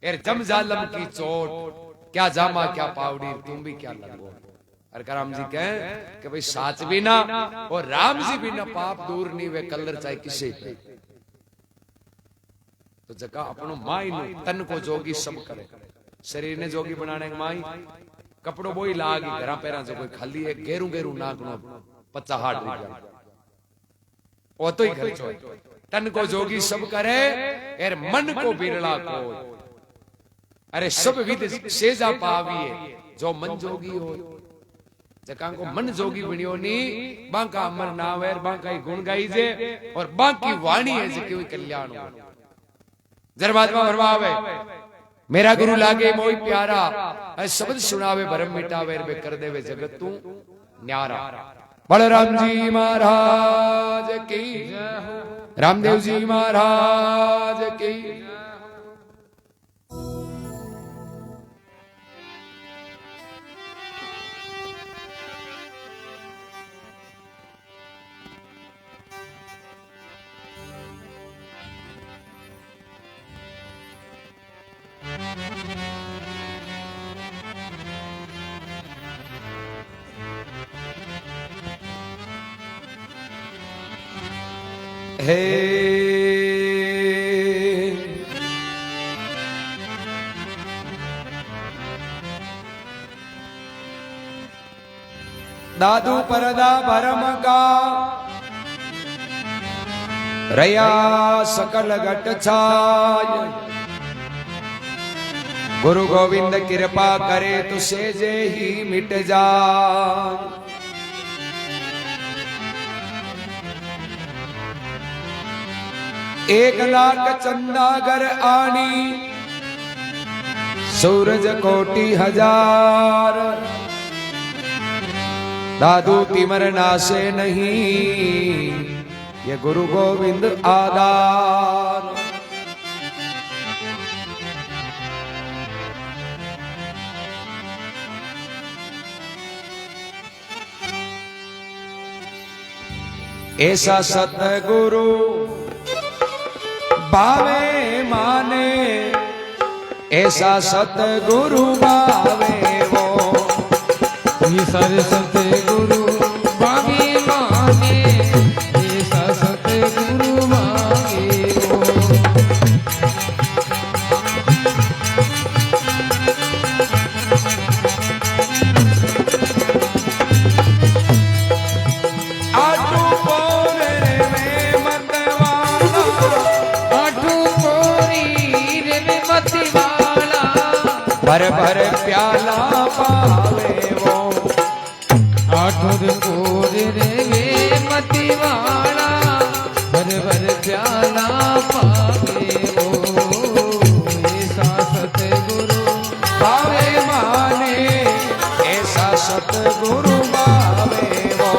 एर जम जालम की चोट क्या जामा क्या पावड़ी तुम भी क्या लगो हर का राम जी कहें कि भाई साच बिना और राम जी बिना पाप दूर नहीं वे कलर चाहे किसे पे तो जगह अपनो माई नु तन को जोगी सब करे शरीर ने जोगी बनाने माई कपड़ो बोई लागी घरा पैरा जो कोई खाली है गेरू गेरू नाक नो 50 हाथ रुपया ओ तो ही खर्चो तन को जोगी सब करे एर मन को बिरला को अरे सब विध सेजा पाविए जो मन जोगी हो जका को मन जोगी बनियो नी बांका अमर नाम है बांका ही गुण गाई जे और बाकी वाणी है जे कोई कल्याण हो धर्मात्मा भरवावे मेरा गुरु लागे मोई प्यारा शब्द सुनावे भरम मिटावे बे कर देवे जगत तू न्यारा। बलराम जी महाराज की, रामदेव जी महाराज की। हे दादू परदा भरम का रया सकल घट छाय। गुरु गोविंद कृपा करे तो सेजे ही मिट जाए। एक लाख चंदागर आनी सूरज कोटि हजार। दादू तिमर नासे नहीं ये गुरु गोविंद आधार। ऐसा सतगुरु भावे माने, ऐसा सतगुरु भावे वो। ये सारे सतगुरु भावे माने, ऐसा सतगुरु भावे वो। भर भर प्याला पावे वो। आठुर कोर रे मती वाला, भर भर प्याला पावे वो। ऐसा सतगुरु भावे माने, ऐसा सतगुरु भावे वो।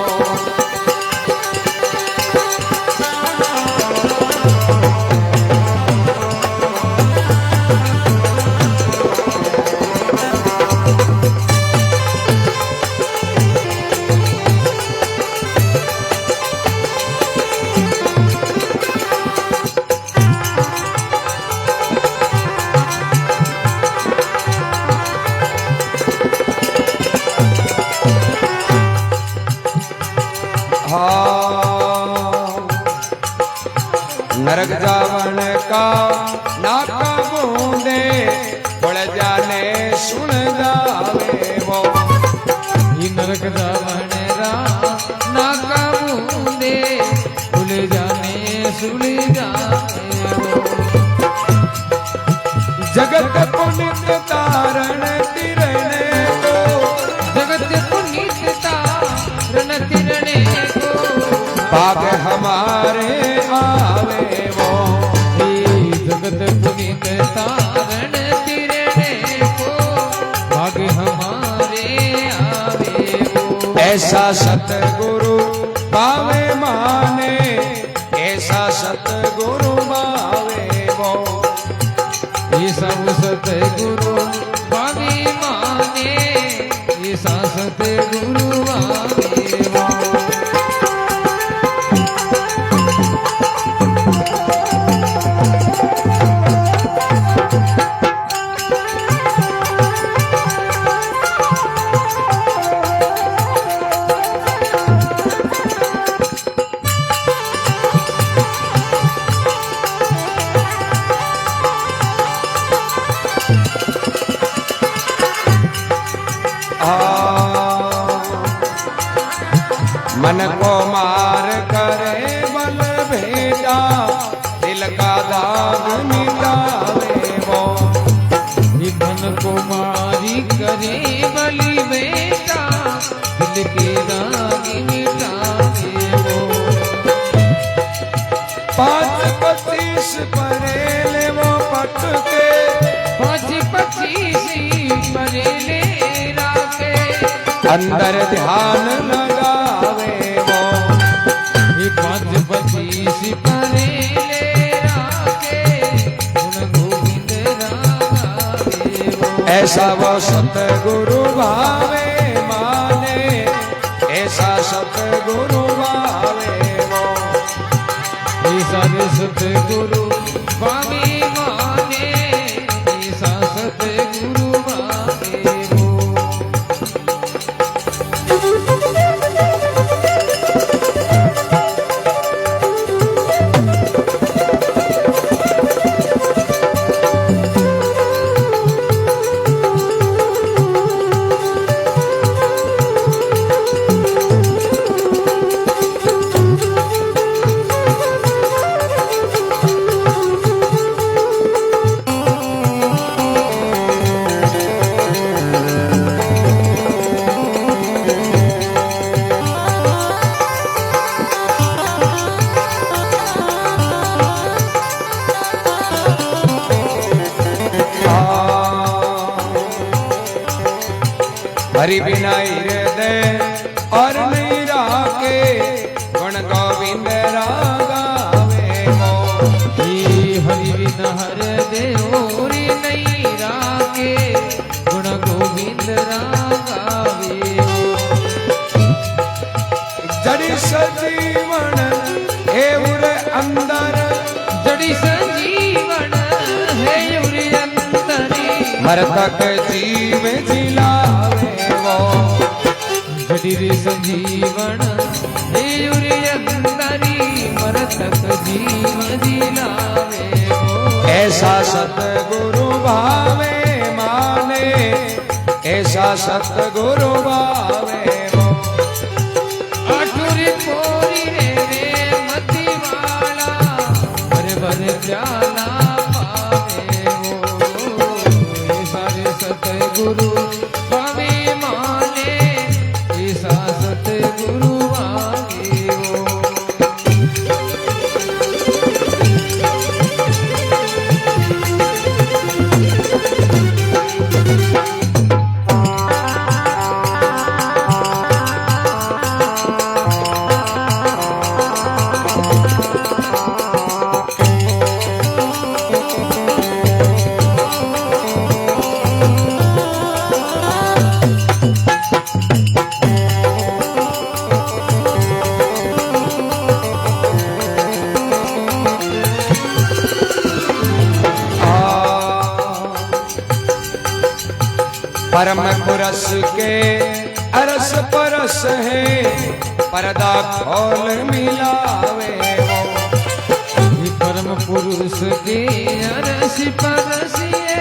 नरक जावन का नाका बूंदे पड़ जाने सुन जावे वो। ये नरक जावन रा नाका बूंदे भूल जाने सुन जावे वो। जगत पुनित तारण तिरने को, जगत पुनित तारण तिरने को। भाग हमारे आवे वो। जगत पुनित तारण तिरने को, भाग हमारे आवे वो। ऐसा सतगुरु भावे माने, ऐसा सतगुरु भावे वो। ये सब सतगुरु भावे माने, ऐसा सतगुरु भावे वो। मन को मार करे बल भेजा, दिल का दाग मिटावे वो। मन को मारी करे बलि बेटा, दिल के दाग मिटावे वो। 5-25 परेले वो पटके, 5-25 परेले राके। अंदर ध्यान लगावे वो 5:25 परे ले राखे गुण गोविंद रागावे वो ऐसा वो सतगुरु भावे माने ऐसा सतगुरु भावे वो ऐसा सतगुरु भावे माने ऐसा सतगुरु भावे वो हरि बिना हृदय और नहीं राके गुण गोविंद रागावे वो हरि बिन हर देवरी नहीं रागे गुण गोविंद रागावे जड़ी सजीवन हे उरे अंदर जड़ी संजीवन है उरी अंतरी मरतक जीव जिलावे वो जड़ी संजीवन है उरी अंतरी मरतक जीव दिलावे वो ऐसा सतगुरु भावे माने ऐसा सतगुरु भावे वो आठुरी पोरी रे मती वाला भर भर प्याला पावे वो सारे सतगुरु भावे माने ऐसा सतगुरु भावे वो परम पुरस के अरस परस है पर्दा खोल मिलावे वो ये परम पुरुष के अरस परसिए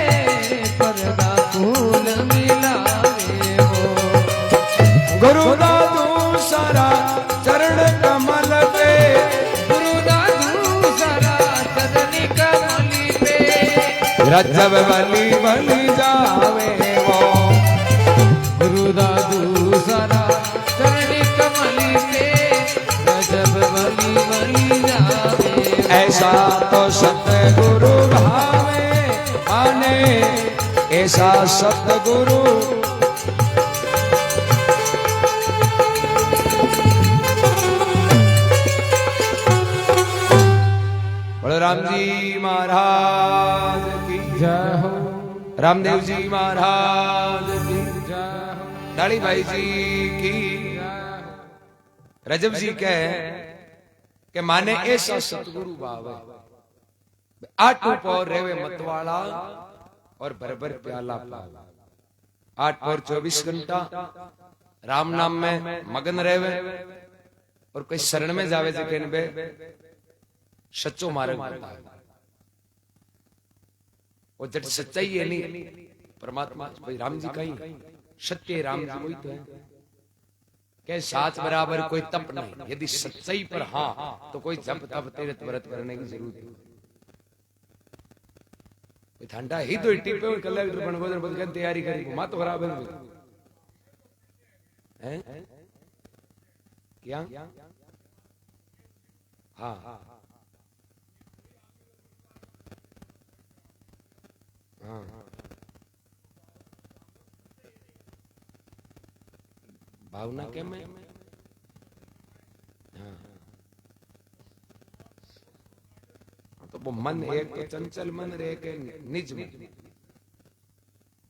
पर्दा फूल मिलावे वो गुरु दादू सारा चरण कमल पे गुरु दादू सारा चरनी कमली पे रजब बली बली जावे वो गुरु दादू सारा चरनी कमली पे रजब बली बली जावे ऐसा तो सतगुरु भावे आने ऐसा सतगुरु बलराम जी महाराज की जय हो रामदेव जी महाराज की जय हो दाढ़ी भाई जी की रजब जी कहे कि माने ऐसा सतगुरु भाव आठ पौर रेवे मतवाला और बरबर प्याला पावे 8 पौर 24 घंटा राम नाम में मगन रेवे और कोई शरण में जावे जे कहने बे सच्चो मार्ग बतावे वो जट सच्चाई है नहीं परमात्मा भाई राम जी का ही सत्य राम जी वही तो है क्या साथ बराबर कोई तप नहीं यदि सच्चाई पर हाँ तो कोई जप तप तीर्थ व्रत करने की जरूरत नहीं ठंडा ही तो टिपे हुए कलेक्टर बनगोदर बद के तैयारी करी मां तो खराब है क्या हाँ हाँ भावना के में हाँ तो वो मन एक तो चंचल मन रे के निज मन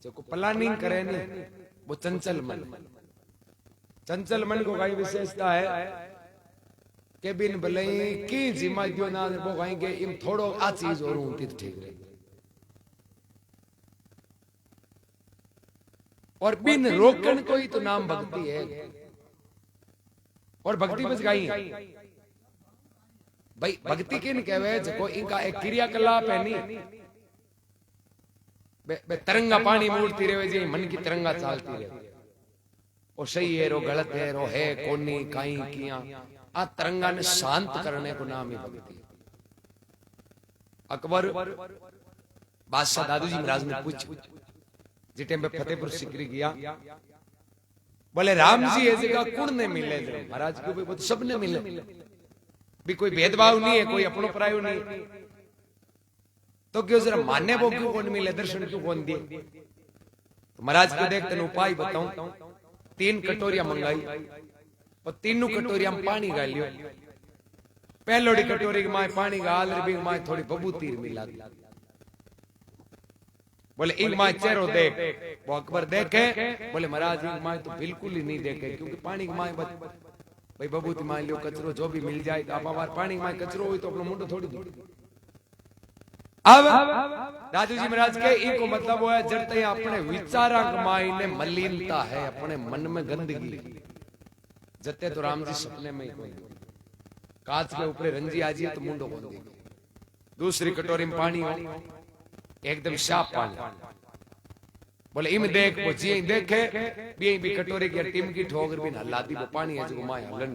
जो को प्लानिंग करे नहीं वो चंचल मन को कई विशेषता है के बिन भले की जिमा दियो ना वो कहेंगे इम थोड़ो आ चीज और हूं ठीक रहे और बिन रोकन कोई तो नाम भक्ति है और भक्ति बच गई भाई भक्ति किन कहवे जो इनका एक क्रियाकलाप है नहीं बे तरंगा पानी मूर्ति रहे जी मन की तरंगा चालती रहे वो सही है रो गलत है रो है कोनी काई किया आ तरंगा ने शांत करने को नाम ही भक्ति। अकबर बादशाह दादू जी महाराज ने पूछ जिस टाइम पे फतेहपुर सिकरी गया बोले राम जी ये जगह कौन ने मिले महाराज को भी तो सब ने मिले भी कोई भेदभाव नहीं है कोई अपनो परायो नहीं तो क्यों जरा मानने वो क्यों कौन मिले दर्शन क्यों कौन दिए तो महाराज को देख तेन उपाय बताऊं 3 कटोरियां मंगाई और तीनों कटोरियां में पानी गालियो पहलोड़ी कटोरी के माए पानी गाल रे भी माए थोड़ी बबूती मिला बोले एक माए चेहरो देख वो अकबर देखे बोले महाराज एक माए तो बिल्कुल ही नहीं देखे क्योंकि पानी के माए भाई बबूती मान लियो कचरो जो भी मिल जाए आप बार पानी के माए कचरो हो तो अपना मुंडो थोड़ी दो अब दादू जी महाराज के इनको मतलब वो है जब तक अपने विचारा कमाई ने मलिनता है अपने मन में गंदगी जते तो राम जी सपने में ही कोई कांच के ऊपर रंजी आ जाए तो मुंडो खोल देगी दूसरी कटोरी में पानी हो एकदम साफ पानी बोले इम देख वो जी देखे भी कटोरी की टीम की ठोकर भी हल्ला दी वो पानी है जो माया हलन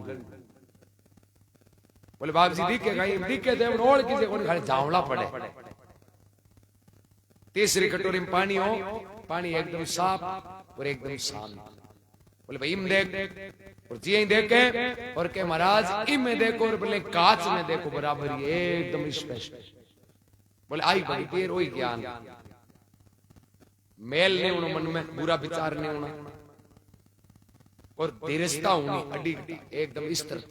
बोले बाप जी दिखे कहीं दिखे दे ओढ़ किसे कोई खाली जावला पड़े तीसरी कटोरी में पानी हो पानी एकदम साफ और एकदम शांत बोले भाई इम देख और जी देखे और के महाराज इम देखो और बोले कांच में देखो बराबर ये एकदम स्पष्ट बोले आई बड़ी देर वही ज्ञान मेल नहीं होना मन में बुरा विचार नहीं होना और धीरजता होनी अड़ी एकदम इस तरह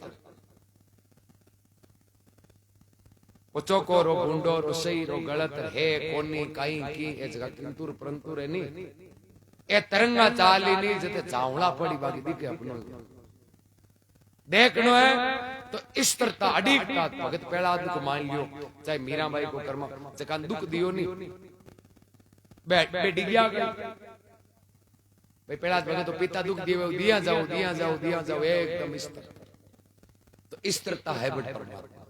वो चौको रो गुंडो रो सही रो गलत है कोनी काई की ए जगह किंतु परंतु रे नहीं ए तरंगा चाली नहीं जते चावला पड़ी बाकी दिखे अपनो देखनो है तो इस तरह अड़ीकता भगत पहला को मान लियो चाहे मीराबाई को कर्म जकान दुख दियो नहीं बेटी गया भाई पहला भगत तो पिता दुख दियो दिया जाओ एकदम इस तरह तो इस तरह है बड़ परमात्मा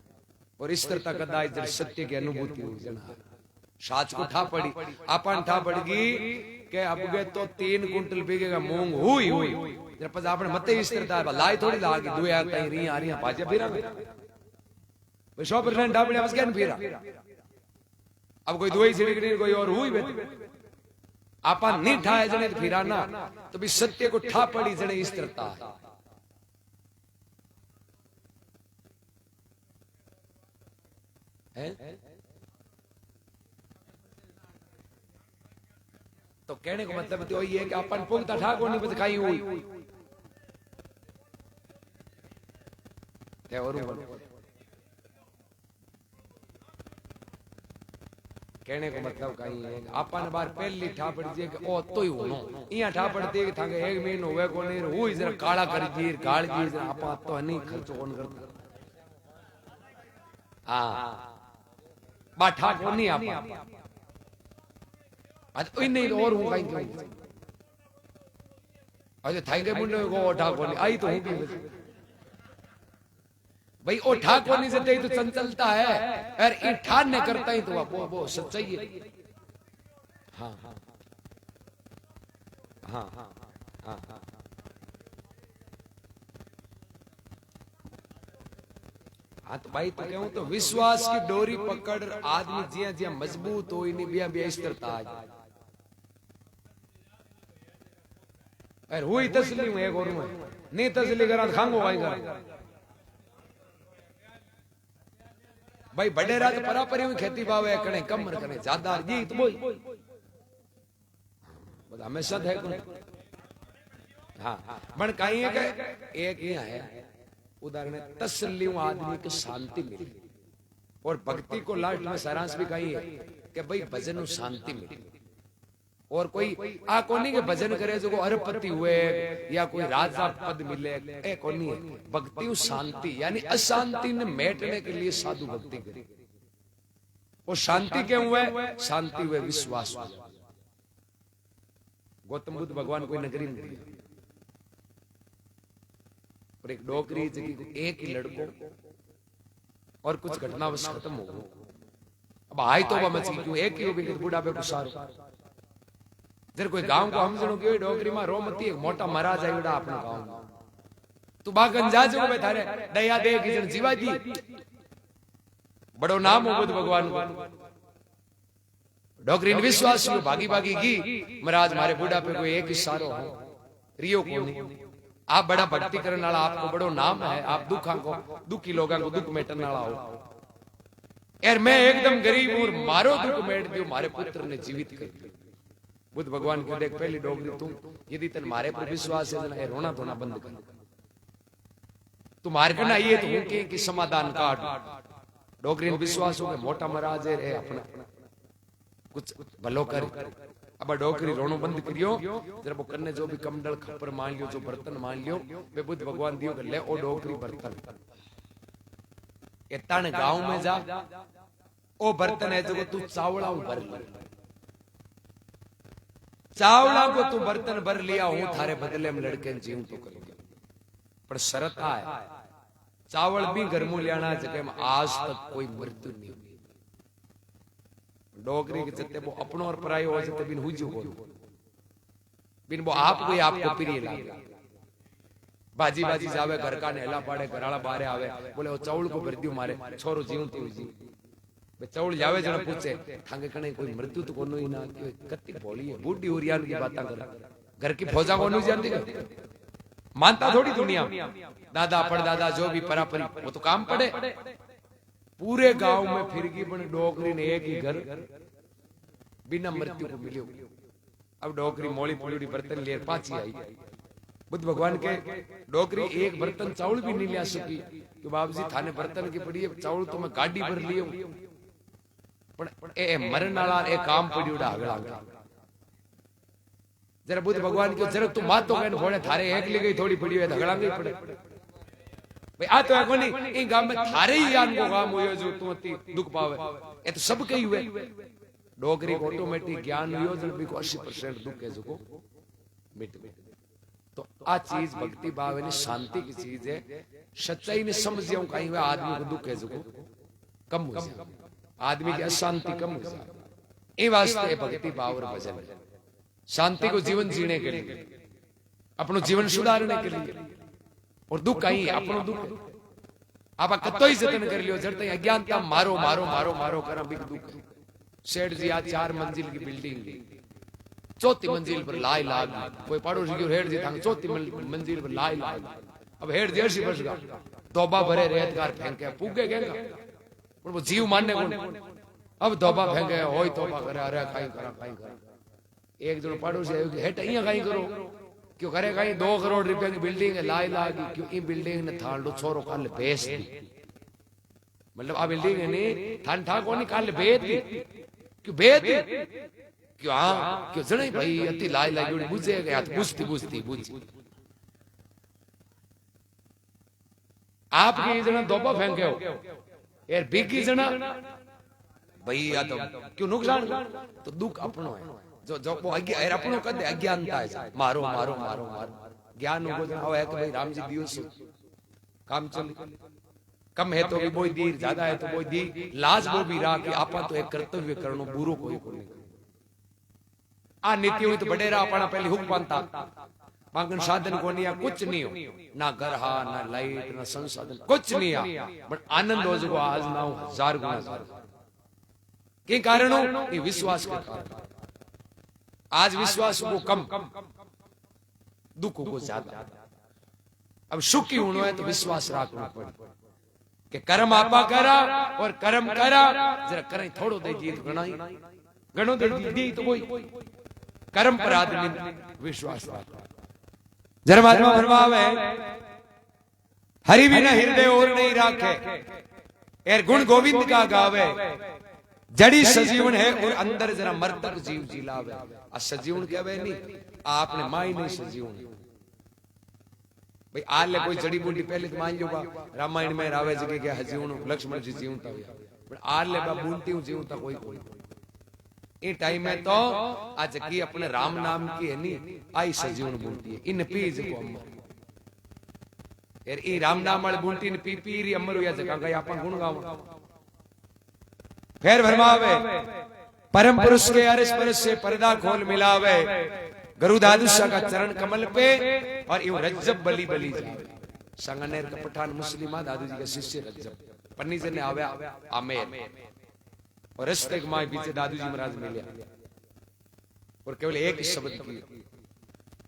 और इस तरह कदाच जब सत्य की अनुभूति हुई जना साच को ठा पड़ी आपन ठा पड़गी के अब गए तो 3 कुंटल बिकेगा मूंग हुई जब पस आपने मते इस तरह लाई थोड़ी लागी दुया कहीं री आ रही भाजे फिरा भाई 100% डाबड़े बस क्या फिरा अब कोई दुई सिड़कड़ी कोई और हुई बेटी आपा नहीं ठाए जने फिरा ना तो भी सत्य को ठा पड़ी जने इस तरह है तो कहने को मतलब तो ये है कि अपन पुगता ठाको नहीं बस खाई हुई और कहने को मतलब कहीं है अपन बार पहली ठा पड़ जे कि ओ तो ही होनो इया ठा पड़ती है कि थांगे 1 महीनो होवे को नहीं हुई जरा काला कर जीर काल जी जरा आपा तो नहीं खर्चो कौन करता हां बाठा को नहीं आपा आज कोई नहीं और हूं कहीं क्यों आज थांगे मुंडे को ठा को नहीं आई तो हूं भी भाई ओ ठाको नहीं से तो चंचलता है और ये ठान ने करता ही तो वो सच्चाई है हाँ हाँ हाँ हाँ हाँ हाँ तो भाई तो कहूं तो विश्वास की डोरी पकड़ आदमी जिया जिया मजबूत हो नहीं बिया बिया इस तरह आज और हुई तस्लीम है गोरू में नहीं तस्ली करा खांगो आएगा भाई बड़े रात परापरी में खेती भावे कने कम कने ज्यादा जी तो बोई बस हमेशा है हाँ पण कहीं है कि एक यहाँ है उदाहरण है, तसल्ली आदमी को शांति मिली। और भक्ति को लास्ट में सारांश भी कही है कि भाई भजन में शांति मिली। और कोई आ कोनी के भजन करे जो अरबपति हुए या कोई राजा पद मिले, ए कोनी है। भक्ति में शांति यानी अशांति ने मेटने के लिए साधु भक्ति करी। और शांति क्यों हुए? शांति हुए विश्वास हुआ। गौतम बुद्ध भगवान कोई नगरी में गए और एक डोकरी जगह एक ही लड़को और कुछ घटनावश खत्म हो गई। अब आई तो मची क्यों एक ही हो बुढ़ापे को सारो जर कोई गांव को हम जणो क्यों डोकरी में रो मती एक मोटा महाराज आईड़ा अपने गांव में तू बागन जाजो बे थारे दया दे की जन जीवा दी बड़ो नाम हो बुद्ध भगवान को। डोकरी ने विश्वास हुआ भागी भागी की महाराज मारे बुढ़ापे को एक ही सारो हो रियो को नहीं। आप बड़ा भक्ति करने वाला, आपको बड़ो नाम है, आप दुखा को दुखी लोगों को दुख मेटने वाला हो। यार मैं एकदम गरीब हूं और मारो दुख मेट दियो, मारे पुत्र ने जीवित कर दिया। बुद्ध भगवान को देख पहली डोगरी तुम यदि तन मारे पर विश्वास है ना रोना धोना बंद कर, तू मार करना ये तो मुमकिन कि समाधान काट। डोगरी ने विश्वास हो मोटा महाराज है अपना कुछ भलो कर। अब डोकरी रोनो बंद करियो जरा वो करने जो भी कमडल खपर मान लियो, जो बर्तन मान लियो वे बुद्ध भगवान दियो कर ले ओ डोकरी बर्तन एताने गांव में जा ओ बर्तन है जो तू चावला भर ले, चावला को तू बर्तन भर लिया हूं थारे बदले में लड़के जीव तो कर पर शरत है चावल भी घर में लियाना जगह में आज तक कोई मृत्यु नहीं हुई। डोगरी के जते वो अपनो और परायो हो जते बिन हुजू हो बिन वो आपको आपको प्रिय लागे। बाजी बाजी जावे घर का नेला पाड़े घराला बारे आवे बोले वो चावल को भर दियो मारे छोरो जीवती हुई जी बे चावल जावे जण पूछे थांगे कने कोई मृत्यु तो कोनो ही ना कि कत्ती भोली है बूढ़ी उरियान की बातें कर घर की फौजा को नहीं जानती मानता थोड़ी दुनिया दादा परदादा जो भी परापरी वो तो काम पड़े। पूरे गांव में फिर गई बन डोकरी ने एक ही घर बिना मृत्यु को मिलियो। अब डोकरी मोली पोली बर्तन ले पाची आई। बुद्ध भगवान के डोकरी एक बर्तन चावल भी नहीं लिया सकी कि बाबूजी थाने बर्तन की पड़ी है चावल तो मैं गाड़ी भर लियो पण ए मरण वाला ए काम पड़ियोड़ा अगला जरा बुद्ध भगवान के जरा तू मात तो कहने भोले थारे एक ले गई थोड़ी पड़ी है झगड़ा नहीं पड़े भाई आ तो कोनी इन गांव में थारे ही आन को काम होयो जो तू अति दुख पावे ए तो सब के ही हुए। डोगरी को ऑटोमेटिक ज्ञान हुयो जब भी को 80% दुख है जो मिट तो आ चीज भक्ति भाव ने शांति की चीज है। सच्चाई ने समझियो कहीं हुआ आदमी को दुख है जो कम हो जाए, आदमी की अशांति कम हो जाए। ए वास्ते भक्ति भाव और भजन शांति को जीवन जीने के लिए अपनो जीवन सुधारने के लिए और दुख आई अपनो दुख आप कतो ही जतन कर लियो जड़ते अज्ञानता मारो मारो मारो मारो करा बिग दुख। सेठ जी आज 4 मंजिल की बिल्डिंग चौथी मंजिल पर लाई लाग कोई पड़ोसी की हेड जी थांग चौथी मंजिल पर लाई लाग अब हेड जैसी बस गा तौबा भरे रेतगार फेंके पूगे गेगा पर वो जीव मानने को अब तौबा फेंके होय तौबा करे अरे काई करा एक जन पड़ोसी हेट अहिया काई करो क्यों करे काई 2 करोड़ रुपए की बिल्डिंग है लाई लागी क्यों ई बिल्डिंग ने थान लो छोरो काल बेच दी मतलब आ बिल्डिंग है ने थान ठा कोनी काल बेच दी क्यों बेच दी क्यों हां क्यों जणे भाई अति लाई लागी बुझे गया तो बुझती बुझ आप के जना दोबा फेंके हो यार बिगी जना भाई या तो क्यों नुकसान तो दुख अपनो है जो जो वो अपनो कर दे अज्ञानता है मारो मारो मारो मारो ज्ञान को जनाओ है कि भाई राम जी दियो सु काम चल कम है तो भी बोई दी ज्यादा है तो बोई दी लाज वो भी रहा कि आपा तो एक कर्तव्य करनो बुरो कोई को नहीं आ नीति हुई तो बडेरा अपना पहले हुक पांता बांगन साधन को नहीं कुछ नहीं हो ना घर हा ना लाइट ना संसाधन कुछ नहीं आ बट आनंद हो जो आज ना 1000 गुना के कारण ये विश्वास के कारण आज विश्वास को कम दुख को ज्यादा। अब सुखी होना है तो विश्वास रखना पड़े कि कर्म आपा करा और कर्म करा जरा करें थोड़ो दे दिए तो गणा गणो दे दी तो कोई कर्म पर आदमी विश्वास रखा धर्मात्मा फरमावे हरि बिना हृदय और नहीं राखे एर गुण गोविंद का गावे जड़ी सजीवन है और अंदर जरा मर्तक जीव जिलावे आ सजीवन कहवे नहीं आपने माई नहीं सजीवन भाई आले कोई जड़ी बूटी पहले तो मान लो रामायण में रावे जगह के हजीवन लक्ष्मण जी जीवता पर आले बा बूटी जीवता कोई कोई ये टाइम में तो आज की अपने राम नाम की है नी आई सजीवन बूटी है इन पीज को अमर यार ई राम नाम वाली बूटी ने पी पी री अमर या जगह गया अपन गुण गावा फिर भरमावे परम पुरुष के अरस परस से पर्दा खोल मिलावे गुरु दादुशाह का चरण कमल पे और यूं रज्जब बली बली जावे संगनेर का पठान मुस्लिमा दादू जी का शिष्य रज्जब पन्नी से ने आवे आमेर और रस्ते के माए पीछे दादू जी महाराज मिले और केवल एक ही शब्द की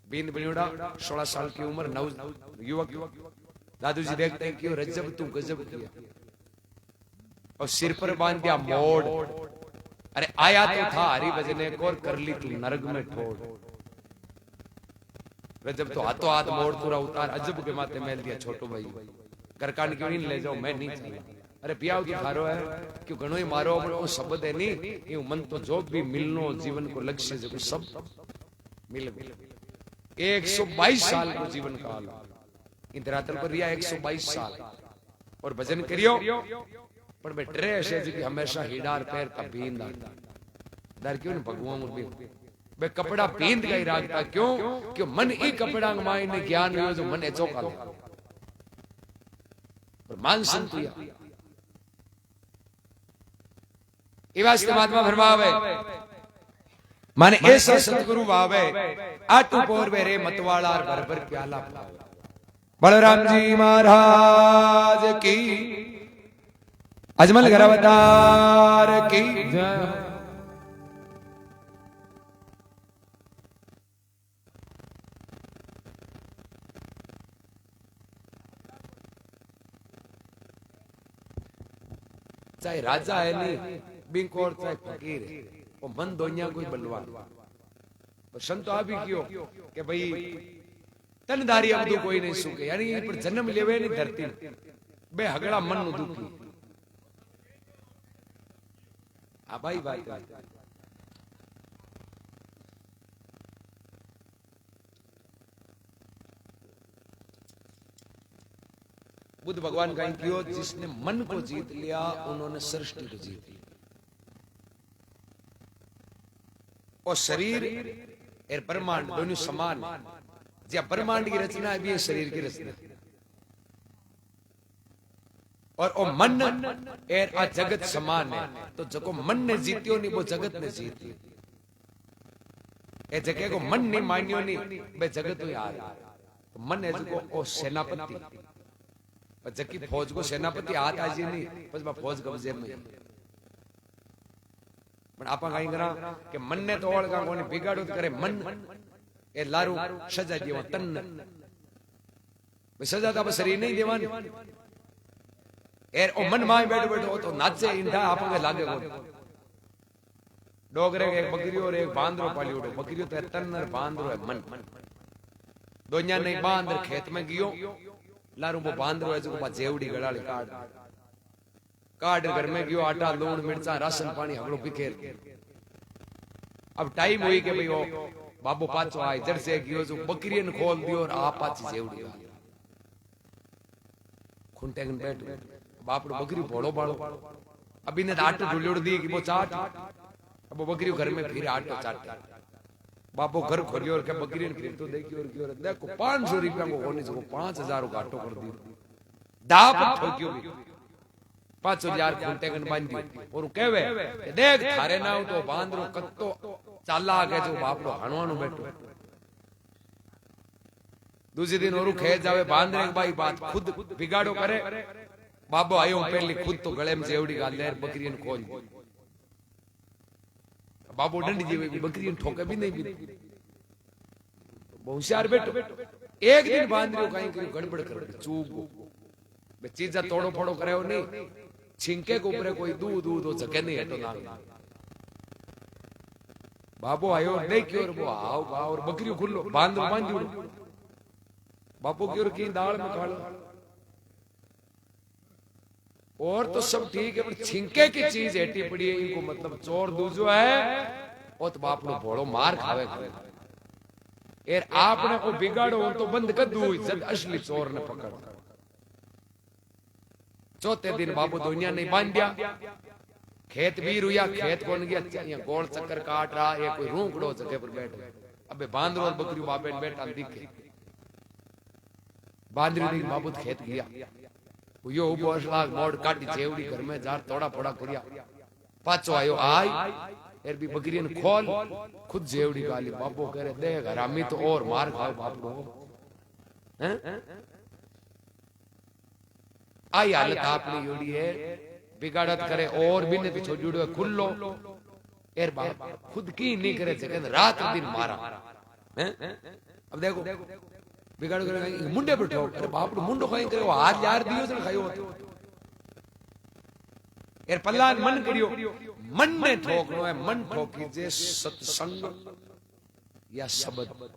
बीन बनियोड़ा 16 साल की उम्र नव युवक दादू जी देखते हैं कि रज्जब तू गजब किया और सिर पर बांध दिया मोड़ अरे आया तो था हरी बजने को और कर ली तू नरक में ठोड़ रज्जब तो हाथों हाथ मोड़ पूरा उतार अजब के माथे मेल दिया छोटो भाई करकान क्यों नहीं ले जाओ मैं नहीं चला अरे पिया तो थारो है क्यों घणो ही मारो वो शब्द है नहीं ये मन तो जो भी मिलनो जीवन को लक्ष्य जो सब मिल 122 साल को जीवन काल इन धरातल पर रिया 122 साल और भजन करियो पर बे ड्रेस है जी हमेशा हिडार पैर का बींद दर क्यों भगवान मुर्बी बे कपड़ा बींद का ही रागता क्यों क्यों मन ही कपड़ा माई ने ज्ञान हुआ जो मन एचो का और मान संतुया वास्ते महात्मा भरमावे माने ऐसा सतगुरु वावे आटू पोर वे रे मतवाला भर भर प्याला बलराम जी महाराज की अजमल घर अवतार की चाहे राजा है नहीं बिंकोर चाहे फकीर है वो मन दोनिया कोई बलवान और संतो आ भी क्यों कि भाई तनधारी अबदू कोई नहीं सूखे यानी पर जन्म लेवे नहीं धरती बे हगड़ा मन नु दुखी आ भाई बात बुद्ध भगवान का क्यों जिसने मन को जीत लिया उन्होंने सृष्टि को जीत लिया और शरीर और ब्रह्मांड दोनों समान जब ब्रह्मांड की रचना है भी है शरीर की रचना और ओ मन और आ जगत समान है तो जको मन ने जीतियो नहीं वो जगत ने जीती ए जगह को मन नहीं मानियो नहीं बे जगत तो यार तो मन है जको ओ सेनापति जबकि फौज को सेनापति हाथ आज नहीं बस फौज कब्जे में पण आपा कहीं करा कि मन ने तो ओळखा कोने बिगाड़ो करे मन ए लारू सजा देवा तन सजा तो शरीर नहीं देवानी एर ओ मन माय बैठो बैठो तो नाचे इंधा आपके लागे को डोगरे के एक बकरी और एक बांदरो पाली उठो बकरी तो तन और बांदरो है मन दोन्या नहीं बांदर खेत में गियो लारू वो बांदरो है जो जेवड़ी गड़ाली काट घर में गयो आटा लूण मिर्चा राशन पानी हगड़ो बिखेर अब टाइम हुई के भाई वो बाबू पाचो आए जड़ से गयो जो बकरियन खोल दियो और आप पाची जेवड़ी खुंटे गन बैठ बापड़ो बकरी भोड़ो बाड़ो अब इन्हें आटो ढुलियोड़ दी कि वो चाट अब वो बकरी घर में फिर आटो चाट बापो घर खोलियो और क्या बकरी ने फिर तो देखियो और क्यों देखो 500 रुपया को होने से 5000 का आटो कर दियो दाप ठोकियो भी 5000 खुंटे गन बांध दियो और कहवे देख थारे ना तो बांदरो कत्तो चाला के जो बापड़ो हणवानो बैठो दूसरे दिन और खेत जावे बांदरे भाई बात खुद बिगाड़ो करे बाबो आयो पहले खुद तो गले में जेवड़ी गाल ले बकरी ने खोल बाबू डंडी जीवे भी बकरी ने ठोके भी नहीं भी बहुत होशियार बैठो एक दिन बांदरियो कहीं कहीं गड़बड़ कर चूक बे चीजा तोड़ो फोड़ो करे हो नहीं छिंके के ऊपर कोई दूध दूध हो सके नहीं हटो ना बाबू आयो देखियो और वो आओ और बकरी खुल्लो बांदरो बांधियो बापू की और की दाल में खा लो। और तो सब ठीक है, पर छिंके की चीज हेटी पड़ी है इनको, मतलब चोर दूजो है वो तो बाप नो भोड़ो मार खावे। यार आपने को बिगाड़ो तो बंद कर दू जब असली चोर ने पकड़। चौथे दिन बाबू दुनिया नहीं बांध दिया, खेत भी रुया, खेत कौन गया, यहाँ गोल चक्कर काट रहा है, कोई रूंकड़ो जगह पर बैठ गए। अबे बांध और बकरी बाबे बैठा दिखे, बांदरी नहीं बाबू खेत गया, यो उबो असला मोड़ काटी जेवड़ी घर में जार थोड़ा फोड़ा करिया, पाछो आयो आई यार भी बकरी ने खोल खुद जेवड़ी गाली। बाबू कह रहे देख हरामी तो और मार खाओ बापू हैं। आई हालत आपने योड़ी है, बिगाड़त करे और भी ने तो छोड़ है खुल्लो एर बाप खुद की नहीं करे जगह रात दिन मारा हैं। अब देखो बिगाड़ करे मुंडे पर ठोक, अरे बाप रे मुंडो खाई करे हाथ यार दियो से खायो यार पल्लान मन करियो, मन ने ठोकनो है, मन ठोकी जे सत्संग या शब्द।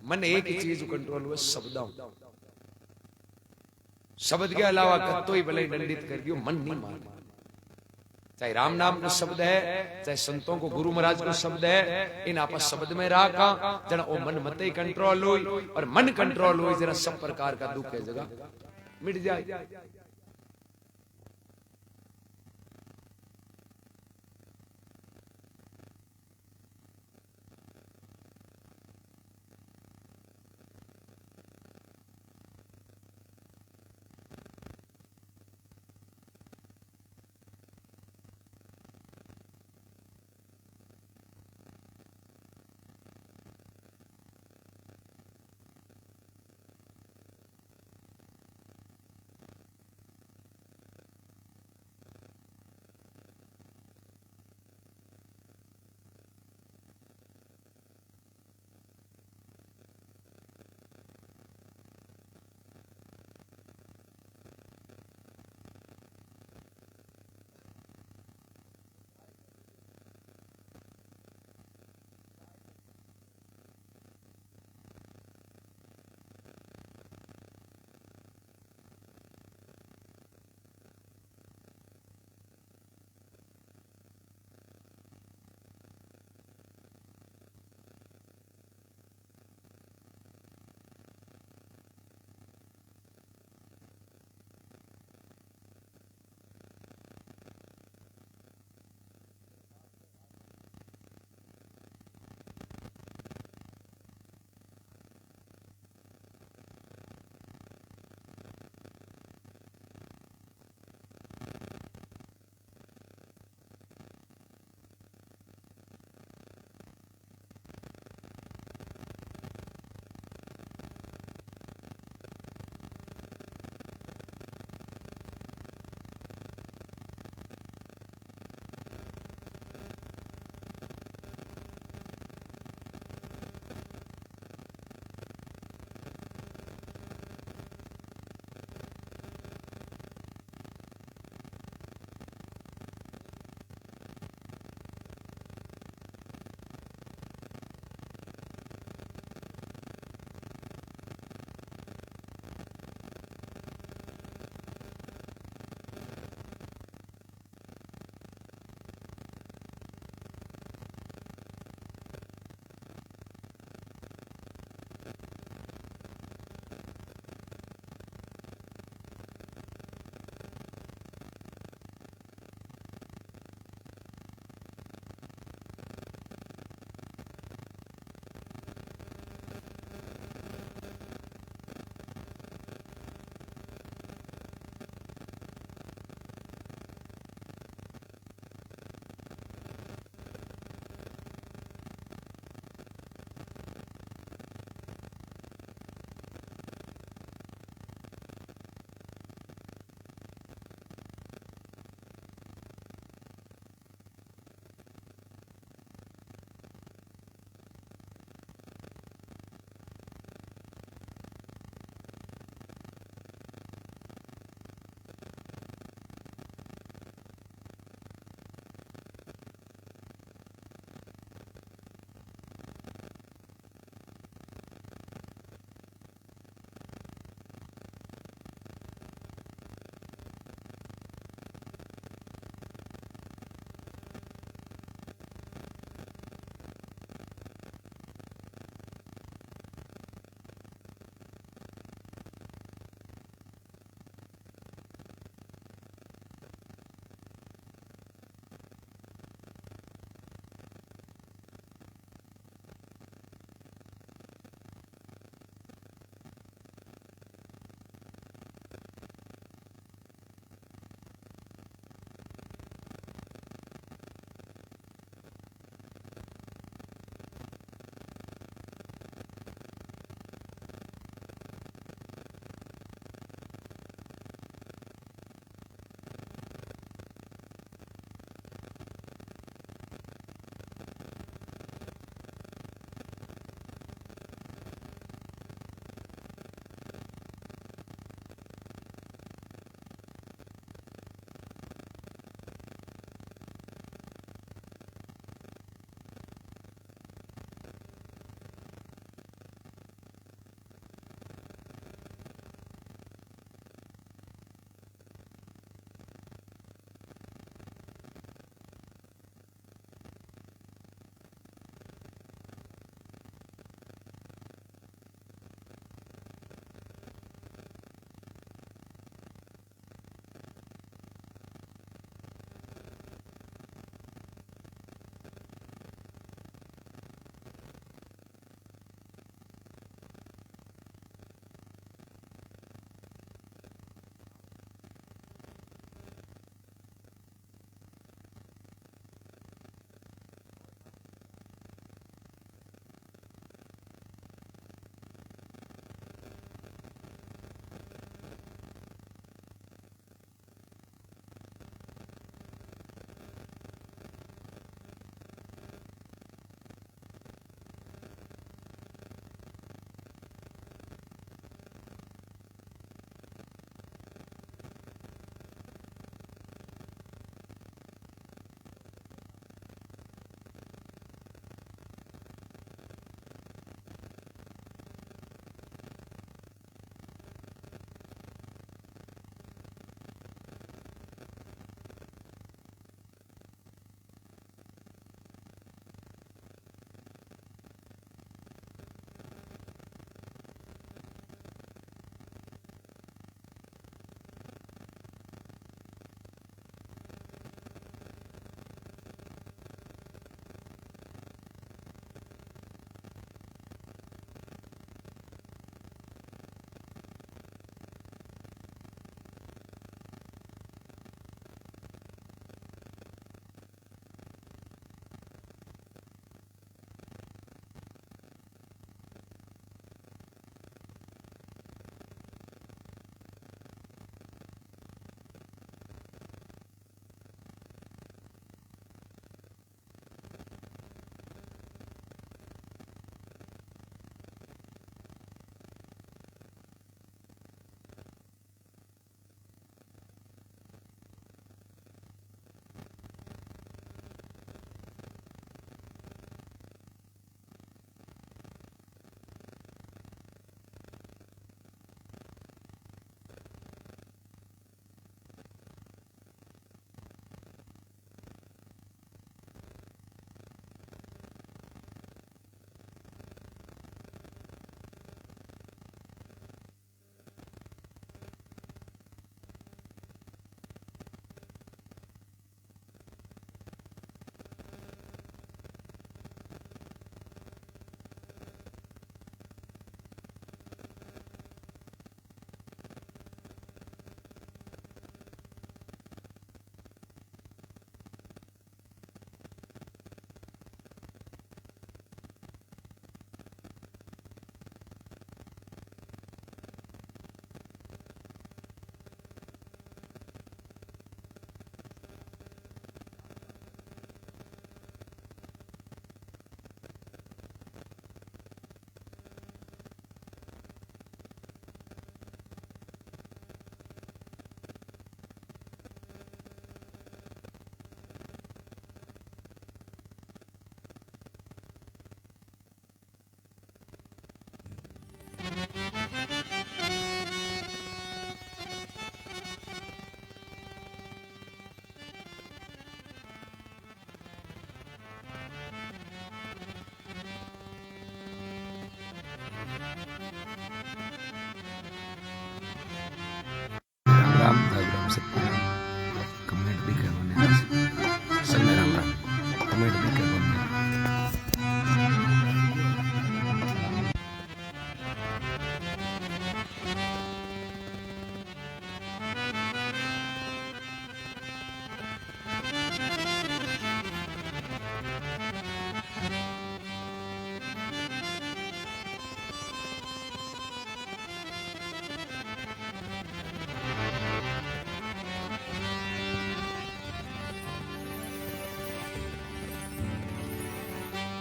मन एक ही चीज कंट्रोल हुए शब्दों, शब्द के अलावा कत्तो ही भले दंडित कर दियो, मन नहीं मारना। चाहे राम नाम को शब्द है, चाहे संतों को गुरु महाराज को शब्द है, इन आपस शब्द में राखा जना वो मन मत ही कंट्रोल हुई, और मन कंट्रोल हुई जरा सब प्रकार का दुख है जगह मिट जाए।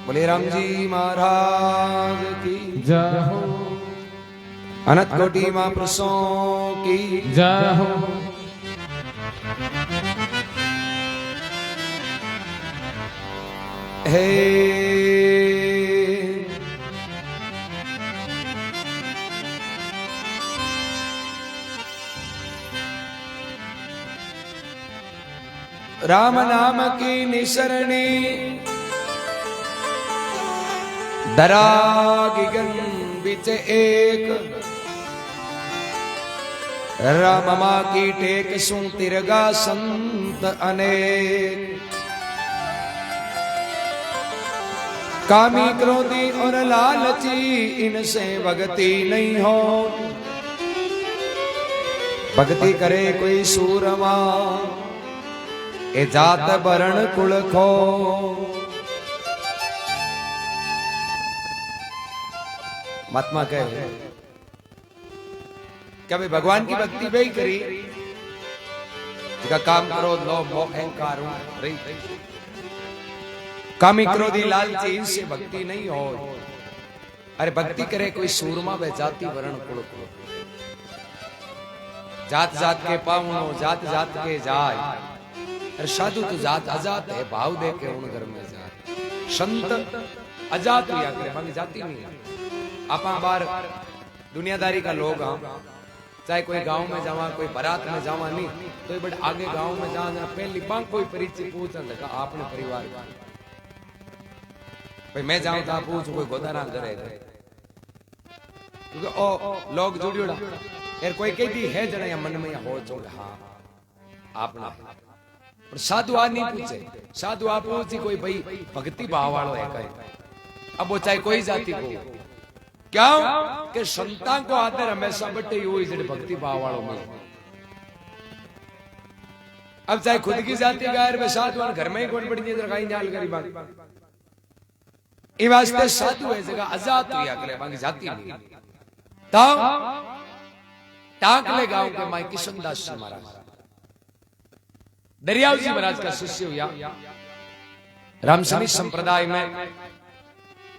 बोले राम जी महाराज की जय हो, अनंत कोटि महापुरुषों की जय हो। हे राम नाम की निसरणी दरागी गन बिच एक राम माँ की टेक सु तिरगा संत अनेक कामी क्रोधी और लालची इनसे भक्ति नहीं हो भक्ति करे कोई सूरमा ए जात वरण कुल खो महात्मा कहे क्या भाई भगवान की भक्ति भाई करी काम करो लोभ मोह अहंकार रही कामी क्रोधी लालची इनसे भक्ति नहीं हो अरे भक्ति करे कोई सूरमा व जाति वर्ण कुल कुल जात जात के पावनो जात जात के जाय अरे साधु तो जात अजात है भाव दे के उन घर में जाए संत अजात या करे बाकी जाति नहीं आप बार दुनियादारी का लोग हाँ चाहे कोई गांव में जावा कोई बारात में जावा नहीं तो बट आगे गांव में जाना पहली बार कोई परिचय पूछा लगा आपने परिवार भाई मैं जाऊं तो आप पूछ कोई गोदारा करे क्योंकि ओ लोग जुड़ियोड़ा यार कोई कहती है जना या मन में या हो चो हाँ आपने पर साधु आ नहीं पूछे साधु आप पूछी कोई भाई भक्ति भाव वालों है कहे अब वो चाहे कोई जाति को क्यों कि संतान को आदर हमेशा बटे हुई जड़े भक्ति भाव वालों में अब चाहे खुद की जाति गायर वे साधु घर में ही कौन पड़ी इधर कहीं जाल करी बात ये वास्ते साधु है जगह आजाद हुआ करे बाकी जाति नहीं तब टाकले गांव के माई किशनदास जी महाराज दरियाव जी महाराज का शिष्य हुआ रामसनी संप्रदाय में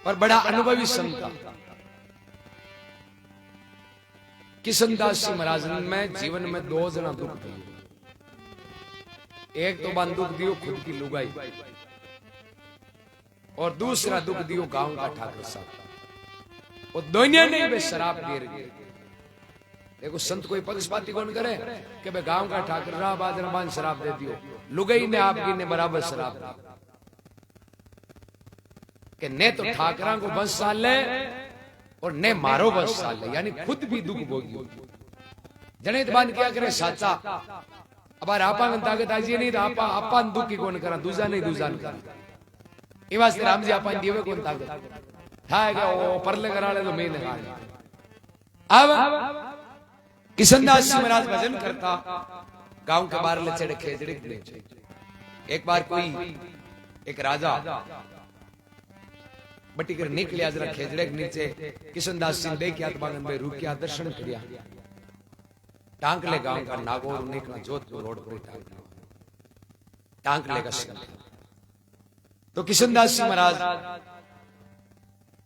और बड़ा अनुभवी संत किशनदास जी महाराज में जीवन में दो जना दुख दिए एक तो बान दुख दियो खुद की लुगाई और दूसरा दुख दियो गांव का ठाकुर साहब वो दोनों ने वे शराब पी रही देखो संत कोई पक्षपाती कौन करे कि भाई गांव का ठाकुर रहा बाजरा बान शराब दे दियो लुगाई ने आपकी ने बराबर शराब दी कि ने तो ठाकरा को बस साल ले और ने मारो बस साल ले यानी खुद भी दुख भोगी जने बान क्या करे साचा अब आपा ताकत आजी नहीं तो आपा दुख की कौन करा दूजा नहीं दूजा नहीं करा ये वास्ते राम जी आपा दिए कौन ताकत था क्या वो परले करा ले तो मैं लगा अब किशनदास जी महाराज भजन करता गांव के बाहर ले चढ़े खेजड़े एक बार कोई एक राजा बटी कर निकलिया जरा खेजड़े के नीचे किशनदास सिंह देख क्या बागन में रुकिया दर्शन किया टांकले गांव का नागौर निकला जोधपुर रोड पर टांकले का सिंह तो किशनदास सिंह महाराज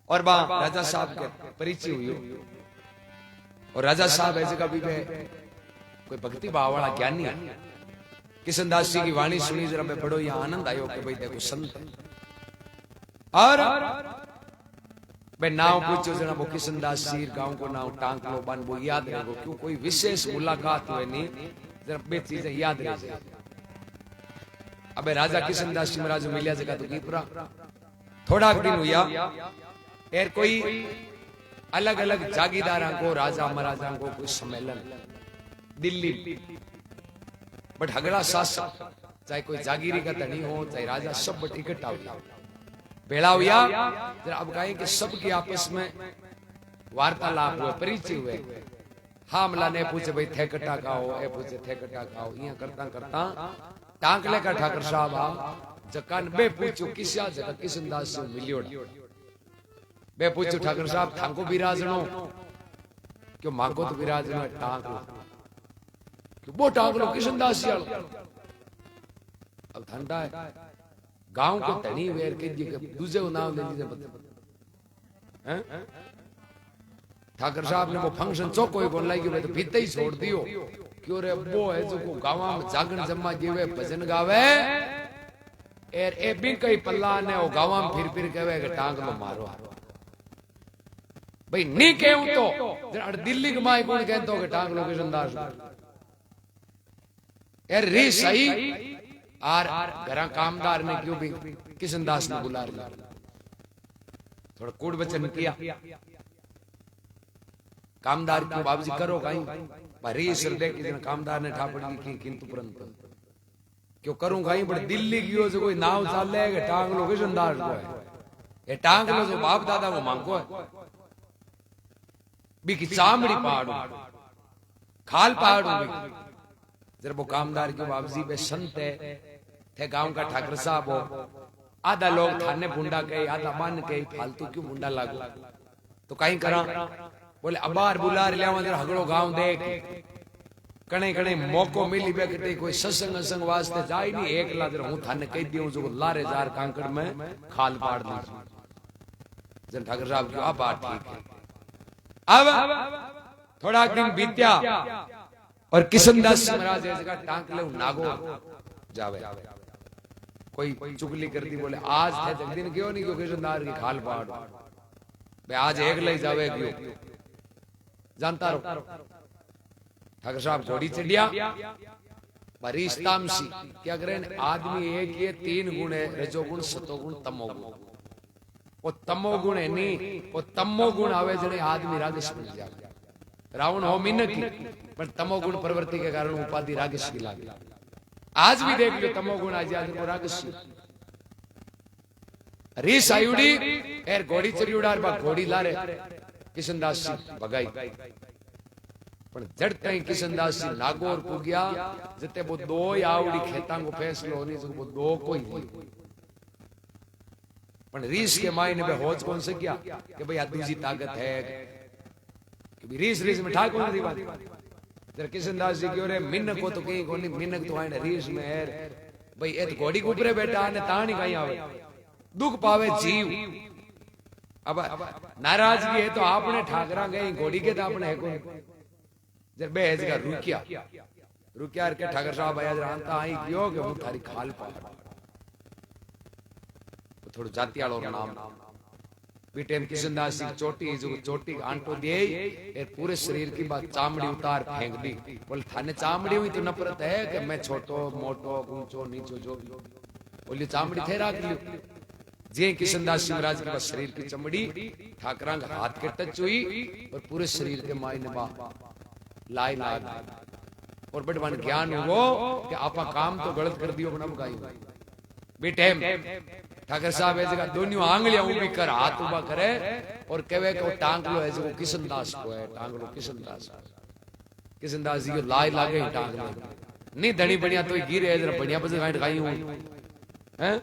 और बा राजा साहब के परिचय हुई और राजा साहब ऐसे कभी कोई भक्ति भाव वाला ज्ञानी है किशनदास जी की वाणी सुनी जरा मैं बड़ो यहाँ आनंद आयो कि भाई देखो संत और मैं नाव पूछो जना वो किशनदास जी गांव को नाव टांक लो बन वो याद रखो क्यों कोई विशेष मुलाकात हुए नहीं जरा बे चीजें याद रह जाए अबे राजा किशनदास जी महाराज मिलिया जगह तो की पूरा थोड़ा दिन हुआ यार कोई अलग अलग जागीरदार को राजा महाराजा को कोई सम्मेलन दिल्ली बट हगड़ा शासक चाहे कोई जागीरी का धनी हो चाहे राजा सब इकट्ठा हुआ बेड़ा हुआ जरा अब कहें कि सबके आपस में वार्तालाप हुए परिचय हुए हमला ने पूछे भाई थे कट्टा खाओ ए पूछे थे कट्टा खाओ यहाँ करता करता टांकले का ठाकर साहब जकान बे पूछो किसा जगह किशनदास से मिलियो बे पूछो ठाकर साहब थांको बिराजनो क्यों मांगो तो बिराजनो टांक लो क्यों वो टांक लो किशनदास जी अब ठंडा है गांव को धनी वेर के दूसरे को नाम ले लीजिए हैं? ठाकर साहब ने वो फंक्शन चौको ही बोल लागी तो पीते ही छोड़ दियो क्यों रे वो है जो को गांव में जागरण जम्मा जीवे भजन गावे एर ए भी कई पल्ला ने वो गांव में फिर कहवे कि टांग लो मारो भाई नहीं कहूं तो दिल्ली के माई कौन कहतो कि टांग लो किशनदास एर री सही आर घरा कामदार ने क्यों भी किशनदास ने बुला लिया थोड़ा कूड़ बचन किया कामदार क्यों बाबूजी करो कहीं भारी श्रद्धे की कामदार ने ठापड़ की किंतु परंतु क्यों करूं कहीं बड़े दिल्ली की जो कोई नाव चाल ले टांग लो किशनदास को है ये टांग लो जो बाप दादा को मांगो है बी की चामड़ी पहाड़ू खाल पहाड़ू जरा वो कामदार के बाबूजी पे संत है थे गांव का ठाकर साहब हो आधा लोग थाने बुंडा कहे आधा मान कहे फालतू क्यों बुंडा लागू तो कहीं करा बोले अबार बुलार लिया हगड़ो गांव देख कणे कणे मौको मिली बेकते कोई सत्संग असंग वास्ते जाई नहीं एक लादर हूं थाने कह दियो जो लारे जार कांकड़ में खाल पाड़ दी जन ठाकर साहब की आ बात ठीक है अब थोड़ा दिन बीत्या और किशनदास महाराज जगह टांक ले नागो जावे कोई चुगली कर दी बोले आज थे जगदीन क्यों नहीं क्यों किशनदास की खाल पाड़ बे आज एक ले जावे क्यों जानता रहो ठाकर साहब घोड़ी चढ़िया परिस्तामसी क्या करें आदमी एक ये 3 गुण है रजोगुण सतोगुण तमोगुण वो तमोगुण है नहीं वो तमोगुण आवे जने आदमी रागश बन जाए रावण हो मीनक की पर तमोगुण प्रवृत्ति के कारण उपाधि रागश की लागे आज भी देख लो तमोगुण आज आदमी को रागश रीस आयुड़ी एर घोड़ी चढ़ी उड़ार बा घोड़ी लारे किशनदास जी भगाई पण जड़ कहीं किशनदास जी नागौर को गया जते वो 2 आवड़ी खेता को फैसलो होनी जो वो 2 कोई नहीं पण रीस के मायने में होज कौन से किया कि भाई दूसरी ताकत है कि रीस में ठाकुर नहीं बात जरा किशनदास जी क्यों रे मिन्नक को तो कहीं कोनी मिन्नक तो आने रीस में है भाई ए घोड़ी के ऊपर बैठा ने ताणी कहीं आवे दुख पावे जीव अब नाराजगी है तो आपने ठाकरा गए घोड़ी के तो आपने है कौन जर बेहज का रुकिया के ठाकर साहब आया जरा अंता आई क्यों कि हूं थारी खाल पाड़ थोड़ा जाति वालों का नाम भी टाइम किशनदास जी चोटी आंटो दिए ए पूरे शरीर की बात चामड़ी उतार फेंक दी बोले थाने चामड़ी हुई तो नफरत है कि मैं छोटो मोटो ऊंचो नीचो जो बोली चामड़ी थे राख ली जे किशनदास जी महाराज के शरीर की चमड़ी ठाकरा का हाथ के टच हुई और पूरे शरीर के मायने बा लाई लाग और बड़वान ज्ञान हुआ कि आपा काम तो गलत कर दियो बना गाई बेटे ठाकर साहब ऐसे का दोनों आंगलियां ऊपी कर हाथ उबा करे और कहे को टांग लो ऐसे को किशनदास को है टांग लो किशनदास जी को लाई लागे टांग लो नहीं धनी बढ़िया तो गिरे जरा बढ़िया बस गाई हूं हैं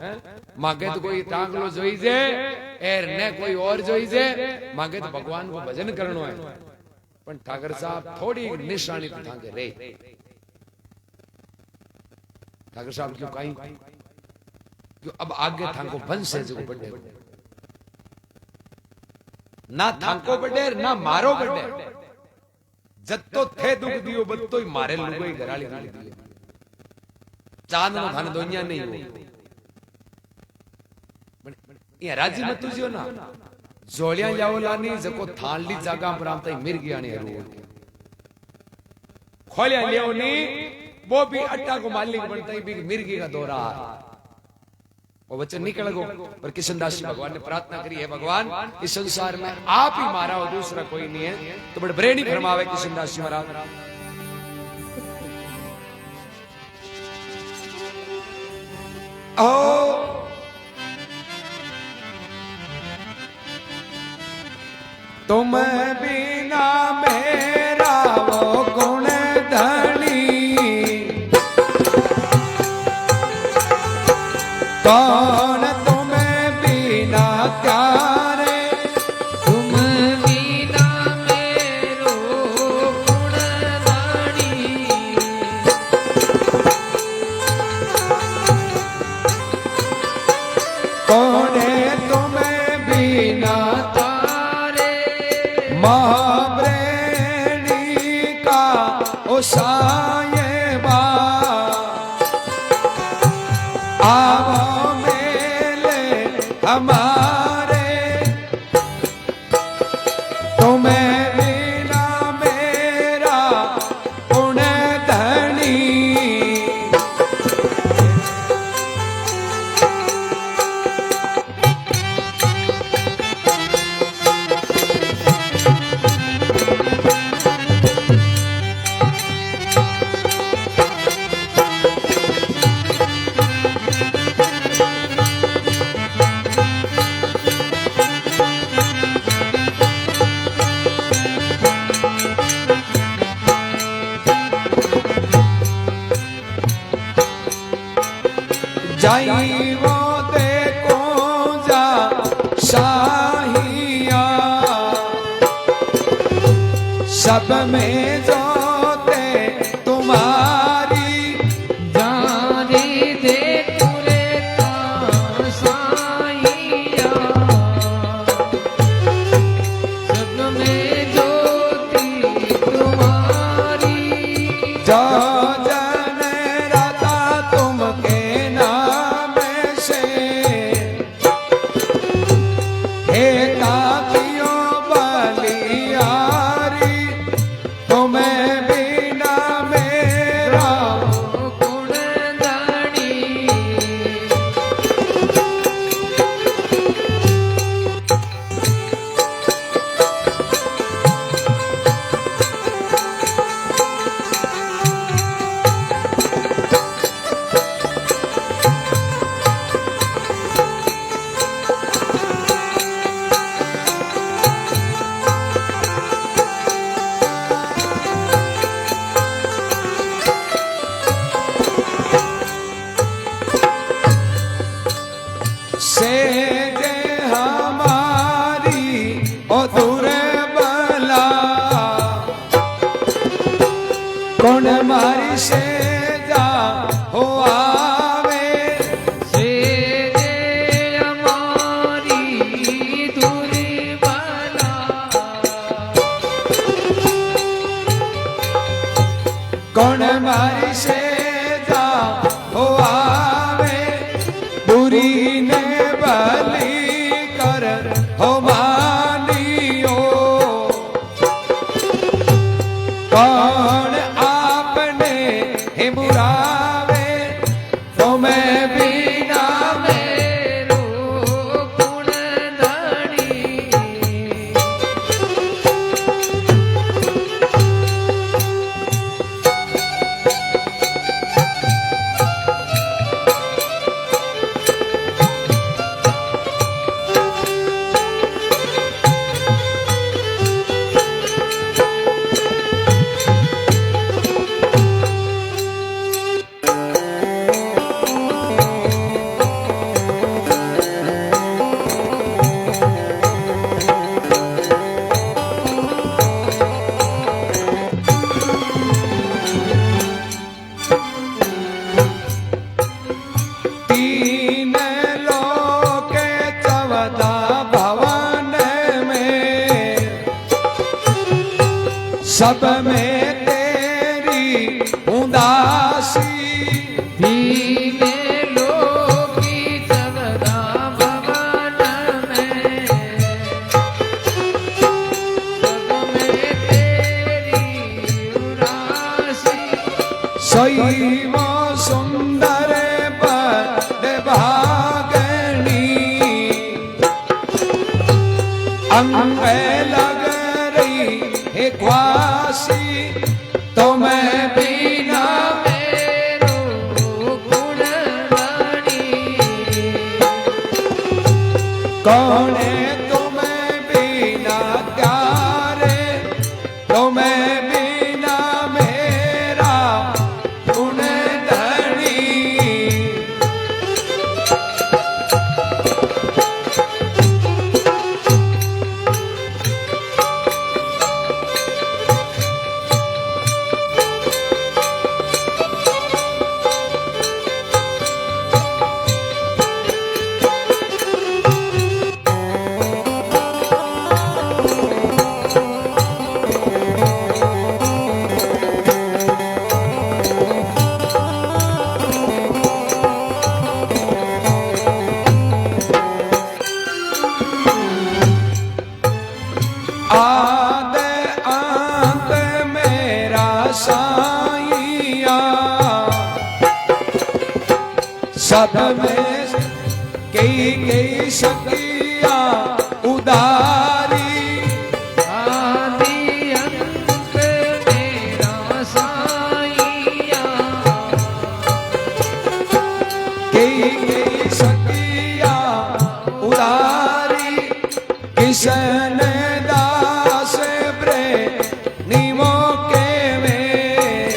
मांगे तो कोई टांग लो जोई जे एर ने कोई और जोई जे मांगे तो भगवान को भजन करनो है पण ठाकर साहब थोड़ी निशानी दिखांगे रे ठाकर साहब क्यों कहीं क्यों अब आगे थांको वंश है जो बड़े ना थांको बड़े ना मारो बड़े जत्तो थे दुख दियो बत्तो ही मारे लोगो ही घराली गाली दिए चांद नो थाने दुनिया नहीं हो ये राजी मत तुझियो ना जोलियां जावलानी जको थानली जागा पर आमता मिर्गी आनी है रोड खोलिया लियोनी वो भी अट्टा को मालिक बनता ही भी मिर्गी का दौरा वो बच्चा निकल गो पर किशनदास जी भगवान ने प्रार्थना करी है भगवान इस संसार में आप ही मारा हो दूसरा कोई नहीं है तो बड़े ब्रेनी फरमावे किशनदास जी महाराज ओ तुम बिना मेरा वो गुण धनी कौन तुम बिना प्यारे तुम बिना मेरो गुण धनी महाप्रेणी का ओ सायबा आवो मेले हमारे तुम्हें बिना मेरा पुण्य धनी जाई वो देखो जा शाहिया सब में जोते तुम्हारी जाने दे तुरे साइया सब में ज्योति तुम्हारी जो जन राता तुमके नाम से हे ताकियो बलियारी तुम्हें बिना मेरा गुण धनी से जे हमारी ओ दुर्बला कौन मारी से जा हो आवे से दे हमारी दूरी बला कौन मारी से जा हो आवे दूरी ने बली कर हो मानियो कौन आपने हे बुरावे तुम्हें बिना मेरो गुण धनी तीन लोक चौदह भवन में सब में तेरी उदासी दीने लोकी जगदा भवन में सब में तेरी उदासी सोई वो सुंदर बड़ भागनी अंग लग रही है ख्वासी तुम्हें बिना मेरो गुण धनी कौन है तुम्हें बिना प्यारे तुम्हें बिना मेरा गुण धनी आद अंत मेरा साईया सब में कई सकिया उदारी आदि अंत मेरा साईया कई सकिया उदारी किसन दास ब्रे निमो के में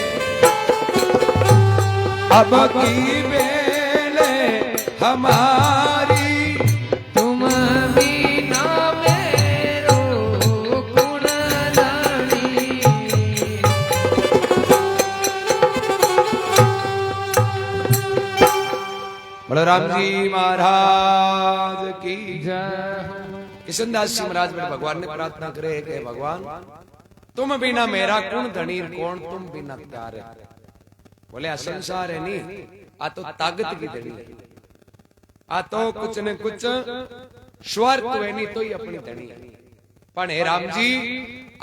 अब की बेले हमारी तुम बिना मेरो गुण लड़ी बलराम जी महाराज की जय किशनदास जी महाराज मेरे भगवान ने प्रार्थना करे कि भगवान तुम बिना मेरा कौन धनी कौन तुम बिना प्यारे बोले आ संसार है नहीं आ तो ताकत की धनी है आ तो कुछ न कुछ स्वार्थ है नहीं तो ही अपनी धनी है पर हे राम जी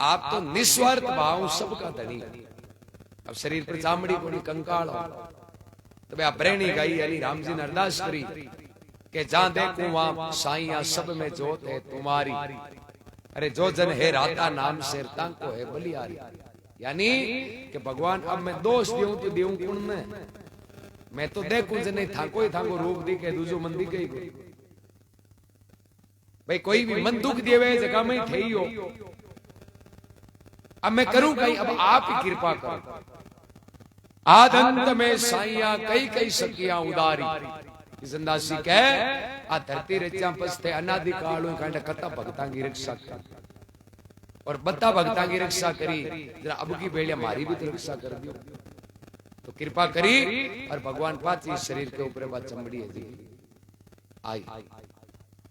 आप तो निस्वार्थ भाव सबका धनी है अब शरीर पर चामड़ी को नहीं कंकाल हो तो भाई प्रेणी गाई यानी राम जी ने अरदास करी के जहां देखूं वहां साईया सब में जोत है तुम्हारी अरे जो जन है राता नाम से को है बलियारी यानी कि भगवान अब मैं दोष दूं तो दूं कौन में मैं तो देखूं जने था कोई था को रूप दिखे दूजो मन दिखे भाई कोई भी मन दुख देवे जगह में ठई हो अब मैं करूं कहीं अब आप ही कृपा करो आद अंत में साईया कई सकिया उदारी किशनदास जी कहे आ धरती रचा पस्ते अनादि काल कांडा कथा भक्ता की रक्षा कर और बता भक्ता की रक्षा करी जरा अब की बेड़िया मारी भी तो रक्षा कर दियो तो कृपा करी और भगवान पाची शरीर के ऊपर बात चमड़ी है जी आई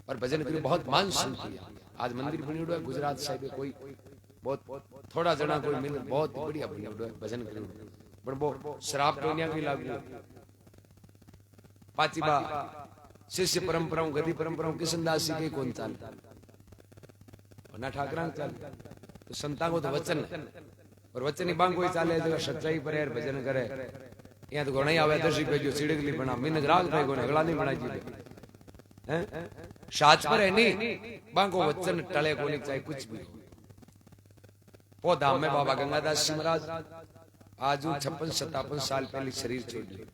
और भजन करी बहुत मान सुनती आज मंदिर बनी हुआ है गुजरात साहिब कोई बहुत थोड़ा जना कोई मिल बहुत बढ़िया बनी हुआ है भजन करी पर वो शराब तो की लागू पाची बा शिष्य परंपराओं गति परंपराओं किशनदास जी के कौन चाल ना ठाकरा चाल तो संता को तो वचन और वचन ही बांग कोई चाले जगह सच्चाई पर यार भजन करे यहाँ तो घणा आवे दर्शी पे जो सिड़कली बना मिन राग पे कोने अगला नहीं बनाई जी हैं साच पर है नहीं बांग को वचन टले को नहीं चाहे कुछ भी पौधा में बाबा गंगादास महाराज आज 56-57 साल पहले शरीर छोड़ दिया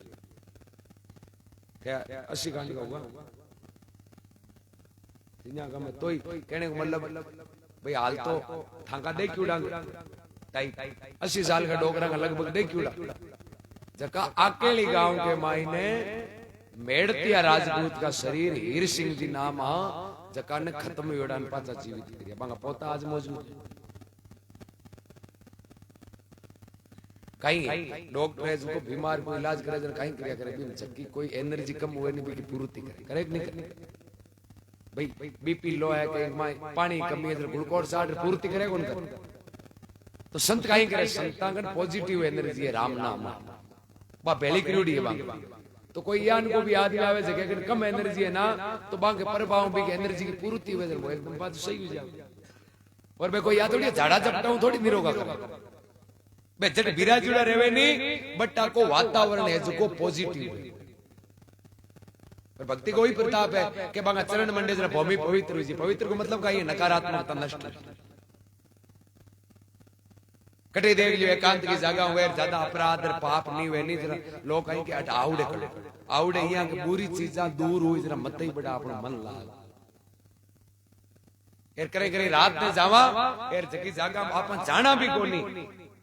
क्या 80 का होगा का में तो ही कहने को मतलब भाई हाल तो थाका दे क्यों डांग 80 साल का डोकरा का लगभग दे क्यों जका अकेली गांव के मायने मेड़तिया राजपूत का शरीर हीर सिंह जी नाम जका ने खत्म योड़ान पाचा जीवित किया बांगा पोता आज मौजूद कहीं डॉक्टर है जो बीमार को इलाज करे जरा कहीं क्रिया करे भी चक्की कोई एनर्जी कम हुए नहीं भी पूर्ति करे करे नहीं करे भाई बीपी लो है कहीं पानी कमी है ग्लूकोज साठ पूर्ति करे कौन करे तो संत कहीं करे संतांगन पॉजिटिव एनर्जी है राम नाम बा पहली क्रियोडी है बांग तो कोई यान को भी आदमी आवे जगह अगर कम एनर्जी है ना तो बांग के प्रभाव भी एनर्जी की पूर्ति हुए वो एकदम बात सही हो जाए और मैं कोई या थोड़ी झाड़ा झपटा हूं थोड़ी निरोगा कर बे जट बिराजुड़ा रेवे नहीं बट्टा को वातावरण है जो को पॉजिटिव है और भक्ति को ही प्रताप है कि बांगा चरण मंडे जरा भूमि पवित्र हुई पवित्र को मतलब का ये नकारात्मकता नष्ट कटे देख लियो एकांत की जगह हुए ज्यादा अपराध और पाप नहीं हुए नहीं जरा लोग कहीं के हट आवड़े करे आवड़े यहाँ की बुरी चीजा दूर हुई जरा मत ही बड़ा अपना मन लाल एर करे करे रात में जावा एर जगी जगह आपन जाना भी कोनी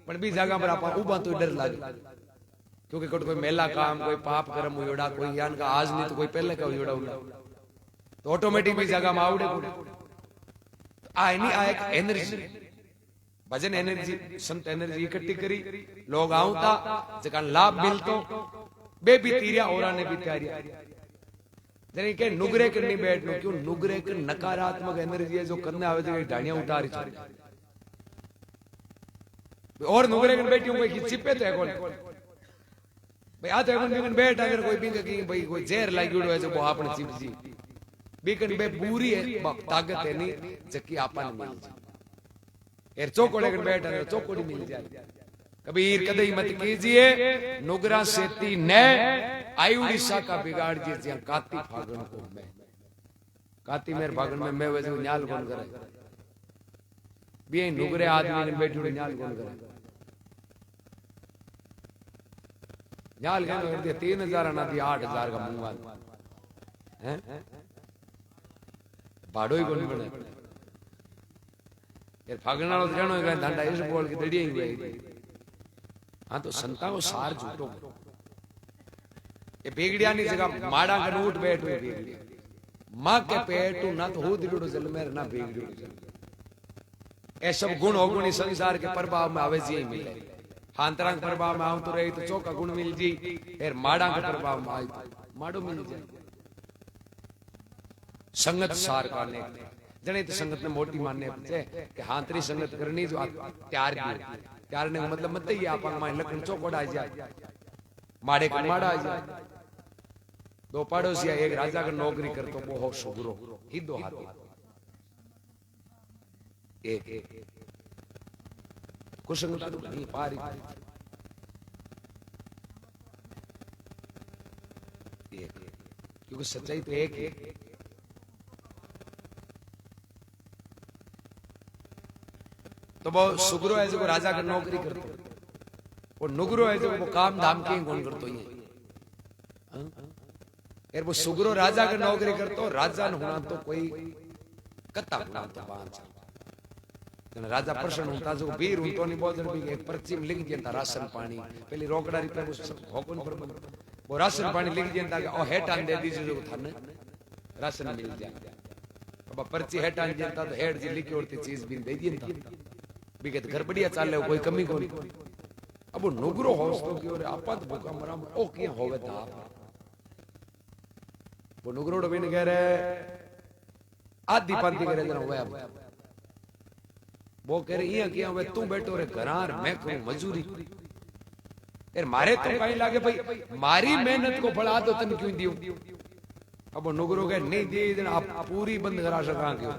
पण बी जगह पर आपन उबा तो डर लागे क्योंकि कोई मेला काम कोई पाप कर्म हुयोड़ा कोई यान का आज नहीं तो कोई पहले का हुयोड़ा तो ऑटोमेटिक भी जगह में आवड़े आ नहीं आ एक एनर्जी भजन एनर्जी संत एनर्जी इकट्ठी करी लोग आऊता जका लाभ मिलतो बे भी तीरिया औरा ने भी त्यारिया जने के नुगरे करनी बैठनो क्यों नुगरे के नकारात्मक एनर्जी है जो करने आवे तो ढाणिया उतारी छोड़ी और नुगरे के बैठी कोई चिपे तो है कौन भाई आ तो एवन बैठ अगर कोई बिंग की भाई कोई जहर लागियो है जो वो आपने चिप जी बीकन बे पूरी है ताकत है नहीं जकी आपन मिल एर चौकोड़े कर बैठा तो चौकोड़ी मिल जाए। कबीर कदई मत कीजिए नुगरा सेती ने आई उड़ीसा का बिगाड़ दिए जहां काती फागण को मैं काती मेरे फागण में मैं वैसे न्याल कौन करे भी नुगरे आदमी ने बैठे न्याल कौन करे न्याल क्या कर दिया 3000 ना दिया 8000 का मंगवा हैं भाड़ो ही कौन बने यार फागण वालों जानो है धंधा इस बोल के दड़िया ही गई। हाँ तो संता को सार झूठो ये बेगड़िया नहीं जगह माड़ा का नोट बैठ हुए बेगड़िया माँ के पेटू ना तो हो दिलोड़ो जल मेरे ना बेगड़ियो जल ये सब गुण हो गुणी संसार के प्रभाव में आवे जी मिले हांतरांग प्रभाव में आऊं तो रही तो चौका गुण मिल जी फिर माड़ा के प्रभाव में आई तो माड़ो मिल जाए संगत सार करने जने तो संगत ने मोटी मानने पचे कि हांतरी संगत करनी जो त्यार दी त्यार ने मतलब मत ही आप मां लखन चौकोड़ आ जाए माड़े का माड़ा आ जाए। दो पड़ोसिया एक राजा का नौकरी करतो बहुत सुगरो ही दो हाथी एक कुसंगता नहीं पारी एक क्योंकि सच्चाई तो एक है। तो वो सुगरो है जो राजा का नौकरी करतो और नुगरो है जो वो काम धाम के कौन करतो ये यार वो सुगरो राजा का नौकरी करतो राजा न होना तो कोई कत्ता होना तो बांच राजा प्रसन्न होता जो वीर उनको नहीं बोल भी एक पर्ची में लिख दिया राशन पानी पहले रोकड़ा रिपे होकन पर वो राशन पानी लिख दिया कि ओ हेटान दे दीजिए जो थाने राशन मिल जाए अब पर्ची हेटान देता तो हेड जी लिखी होती चीज भी दे दिया था भी कहते घर बढ़िया चाल ले कोई कमी कोनी अब वो नुगरो होस तो क्यों रे आपत भूखा मरा ओ किया होवे था वो नुगरो बिन कह रहे आधी पांती करे जना होया वो कह रहे ये किया होवे तू बैठो रे घरार मैं कहूं मजूरी यार मारे तो कहीं लागे भाई मारी मेहनत को फल आ तो तन क्यों दियो अब वो नुगरो कह नहीं दिए आप पूरी बंद करा सका क्यों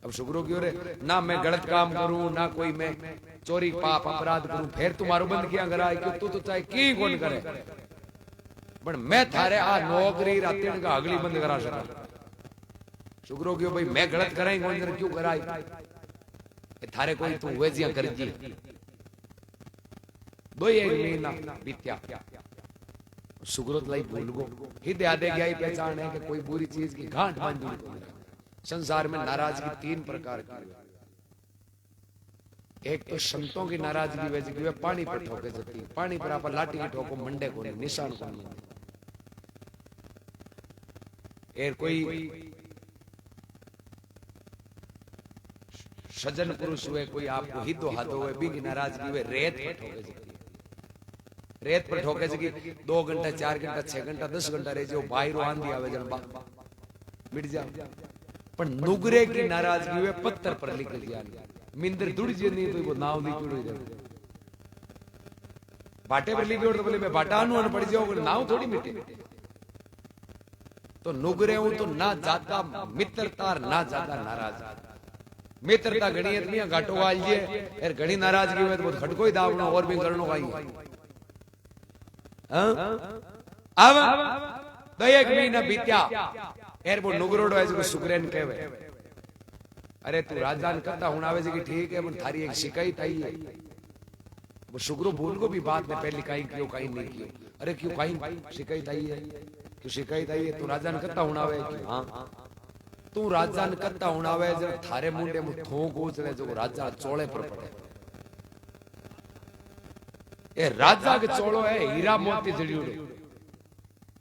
अब शुक्रो क्यों रे ना मैं गलत काम करूं ना कोई मैं चोरी पाप अपराध करूं फिर तुम्हारो बंद किया करा क्यों तू तो चाहे की कौन करे पर मैं थारे आ नौकरी रातें का अगली बंद करा सका शुक्रो क्यों भाई मैं गलत कराई कौन क्यों कराई थारे कोई तू वेजियां कर जी दो एक महीना बीत्या सुग्रत लाई भूल गो हित आदे गया पहचान है कि कोई बुरी चीज की गांठ बांधी संसार में नाराजगी 3 प्रकार की एक तो संतों की नाराजगी वैसे कि वे पानी पर ठोके जाती है पानी पर आप लाठी की ठोको मंडे को नहीं निशान को नहीं एर कोई सज्जन पुरुष हुए कोई आपको हिदो हाथो हुए भी की नाराजगी हुए रेत पर ठोके जाती है रेत पर ठोके जाती 2 घंटा 4 घंटा 6 घंटा 10 घंटा रह जो बाहर आंधी आवे जन मिट जाओ पर नुगरे की नाराजगी हुए पत्थर पर लिख दिया मिंदर दुड़ जी नहीं तो वो नाव लिखी जाए बाटे पर लिखी तो बोले मैं बाटा अनु पड़ जाओ नाव थोड़ी मिटे तो नुगरे हूं तो ना ज्यादा मित्रता ना ज्यादा नाराज मित्रता घनी इतनी घाटो वाल जी यार घनी नाराजगी हुए तो बहुत खटको ही दावनो और भी करनो का ही अब तो 1 महीना बीत्या एर वो नुगरोड़ो है जो सुकरेन कहवे अरे तू राजदान करता हूं आवे जी ठीक है पर थारी एक शिकायत आई है वो शुक्रो भूल को भी बात में पहले कहीं क्यों कहीं नहीं कियो अरे क्यों कहीं शिकायत आई है क्यों शिकायत आई है तू राजदान करता हूं आवे हां तू राजदान करता हूं आवे जब थारे मुंडे में थोक उछले जो राजा चोले पर पड़े ए राजा के चोलो है हीरा मोती जड़ियोड़ो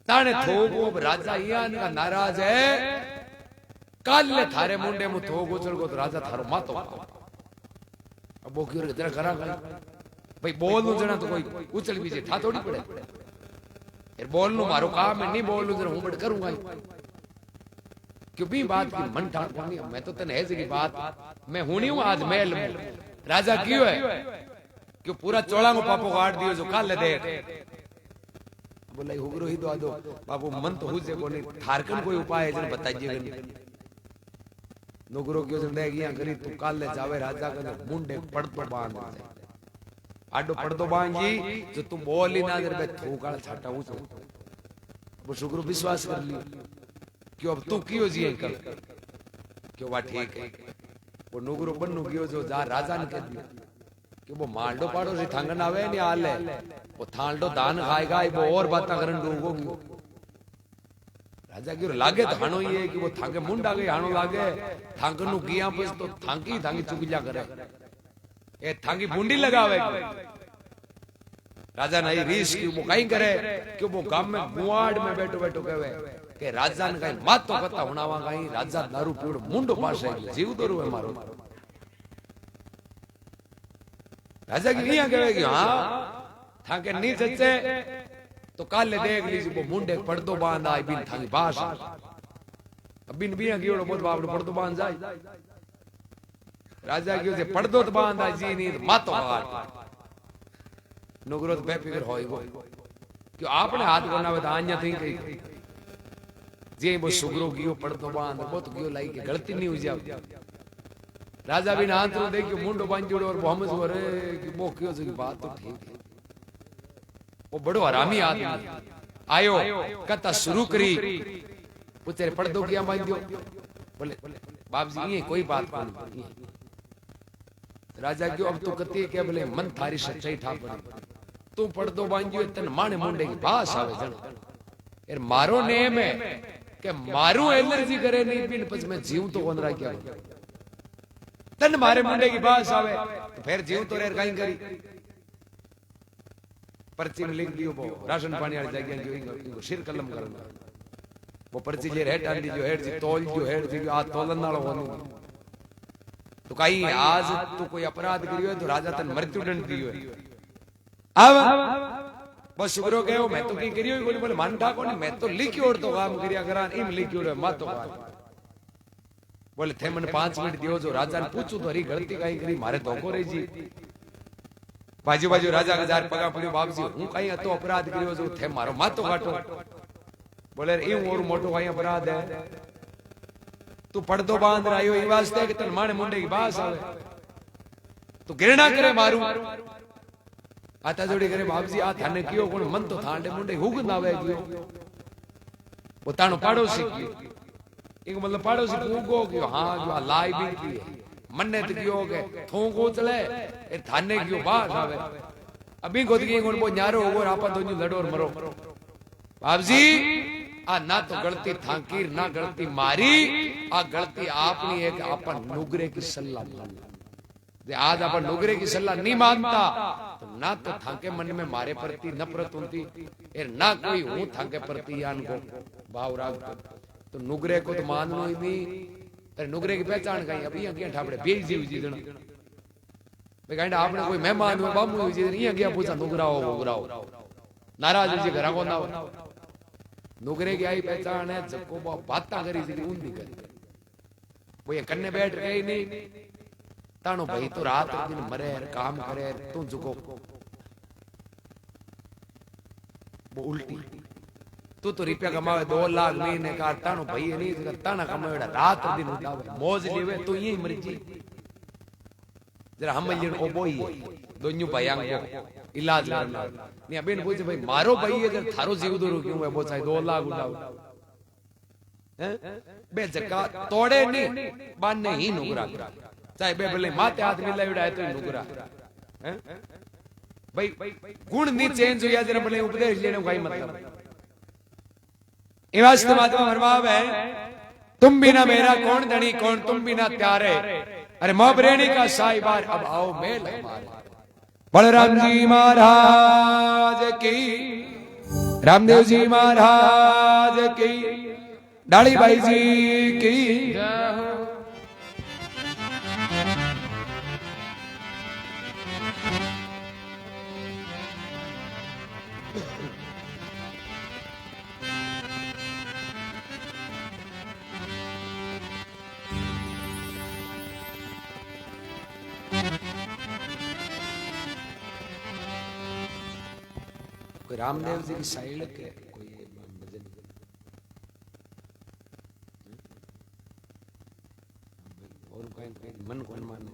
ताने थोक राजा यान का नाराज है कल थारे मुंडे में थोक उछल को तो राजा थारो मातो अब वो क्यों जरा करा भाई बोल नु जना तो कोई उछल भी जे था थोड़ी पड़े यार बोल नु मारो काम है नहीं बोल नु जरा हूं बड़ करूंगा क्यों भी बात की मन ठान पानी मैं तो तने है की बात मैं हुनी हूं आज महल में राजा क्यों है क्यों पूरा चौड़ा को पापो काट दियो जो काल दे बोला हुगरो ही दो बाबू मन तो हुजे कोनी थारकन कोई उपाय है जन बताइए नुगरो क्यों जिंदगी यहाँ करी तू काल ले जावे राजा के मुंडे पड़तो बांध आडो पड़तो बांध जी जो तू बोली ना दे बे थू काल छाटा हूं तो वो शुक्र विश्वास कर लियो क्यों अब तू क्यों जी कर क्यों वा ठीक है वो नुगरो बन्नू क्यों जो जा राजा ने कह दियो कि वो मालडो पाड़ो से थांगन आवे नहीं आले वो थालडो दान खाएगा वो और बातें करन डूबोगी राजा क्यों लागे थानो ये कि वो थांगे मुंडा गई हानो लागे थांगनु गिया बस तो थांगी थांगी चुगलिया करे ए थांगी बूंदी लगावे राजा नहीं रीस की वो कहीं करे कि वो गांव में गुआड़ में बैठो बैठो कहवे कि राजा ने कहीं मात तो पता होनावा कहीं राजा दारू पीड़ मुंडो पास है जीव तो रुए मारो राजा की नहीं कहवे कि हां थांगे नी सच्चे तो काले देख लीजिए वो मुंडे पड़दो बांध आई बिन थांगी बास बिन बिया गियोड़ो बहुत बाप पड़दो बांध जाए राजा गियो जे पड़दो तो बांध आई जी नहीं मातो काट नुगरो तो बेफिक्र होई गो क्यों आपने हाथ बनावे तो आन्या थी कही जे वो सुगरो गियो पड़दो बांध बहुत गियो लाई के गलती नहीं हुई जाओ राजा बिन हाथ रो देखियो मुंडो बांध जोड़ो और मोहम्मद रे कि वो क्यों से बात तो ठीक है वो बड़ो हरामी आदमी आयो कथा शुरू करी पुत्रे पड़दो किया बांध दियो बोले बाप जी ये कोई बात नहीं राजा क्यों अब तो कती के बोले मन थारी सच्चाई ठा पड़ी तू पड़दो बांध दियो तन माने मुंडे की बास आवे जण यार मारो नेम है के मारू एलर्जी करे नहीं पिन पछ मैं जीव तो कोन राख्या तन मारे मुंडे की बास आवे तो फिर जीव तो रेर काई करी पर्ची में लिख दियो वो राशन पानी वाली जगह जो इनको सिर कलम करना वो पर्ची जे हेड आंडी जो हेड जी तोल जो हेड जी आ तोलन नालो होनु तो कहीं आज तू कोई अपराध करियो है तो राजा तन मृत्यु दंड दियो है अब बस शुक्रो कहो मैं तो की करियो कोनी बोले मन ठाको ने मैं तो लिखियो और तो काम करिया करा इम लिखियो रे मत तो बोले थे मन 5 मिनट दियो जो राजा ने पूछू तो हरी गलती काई करी मारे धोखो रे जी बाजू बाजू राजा के जार पगा पड़ियो बाप जी हूं कहीं तो अपराध करियो जो थे मारो मातो काटो बोले रे और मोटो कहीं अपराध है तू पड़दो बांध रहियो ई वास्ते कि तन माने मुंडे की बास आवे तू घृणा करे मारू आता जोड़ी करे बाप जी आ थाने कियो कोन मन तो थांडे मुंडे हुगन आवे गयो वो तानो पाड़ोसी कियो एक मतलब पाड़ोसी पूगो कियो हां जो लाई भी की मन्ने तो कियो के थोंगो चले ए थाने कियो बास आवे अभी गोद की कोन बो न्यारो और आपा दोन्यू लड़ो और मरो बाप जी आ ना तो गलती थांकीर ना गलती मारी आ गलती आपनी एक अपन नुगरे की सल्ला मानना जे आज अपन नुगरे की सल्ला नहीं मानता तो ना तो थांके मन में मारे प्रति नफरत होती ए ना कोई हूं थांके प्रति यान को भाव राग तो नुगरे को तो माननो ही नहीं अरे नुगरे की पहचान कहीं अभी अगे ठापड़े बेई जीव जीदण भाई कहंडा आपने कोई मेहमान हो बामू जीदण ये अगे पूछा नुगराओ नुगराओ नाराज जी घरा को ना नुगरे की आई पहचान है जको बाता करी जी उंदी करी वो ये कन्ने बैठ गई नहीं तानो भाई तो रात दिन मरे काम करे तू जुको वो उल्टी तू तो रुपया कमावे 2 लाख महीने का तानो भाई नहीं ताना कमावे रात दिन उठावे मौज लेवे तो यही मरी जी जरा हम लिन ओ बोई दोन्यू भाईयां को इलाज करना नहीं अबेन पूछे भाई मारो भाई अगर थारो जीव दो क्यों है बहुत सारे 2 लाख उठाओ हैं बे जका तोड़े नहीं बाने ही नुगरा चाहे बे भले माते हाथ मिला उड़ाए तो नुगरा हैं भाई गुण नहीं चेंज हुआ जरा भले उपदेश लेने का मतलब इवास्त महात्मा फरमावे तुम बिना मेरा कौन धनी कौन तुम बिना प्यारे अरे मोबरेणी का साहिबार अब आओ मेल हमारे बलराम जी महाराज की रामदेव जी महाराज की डाली भाई जी की कोई रामदेव जी की साइड के कोई भजन मन को मान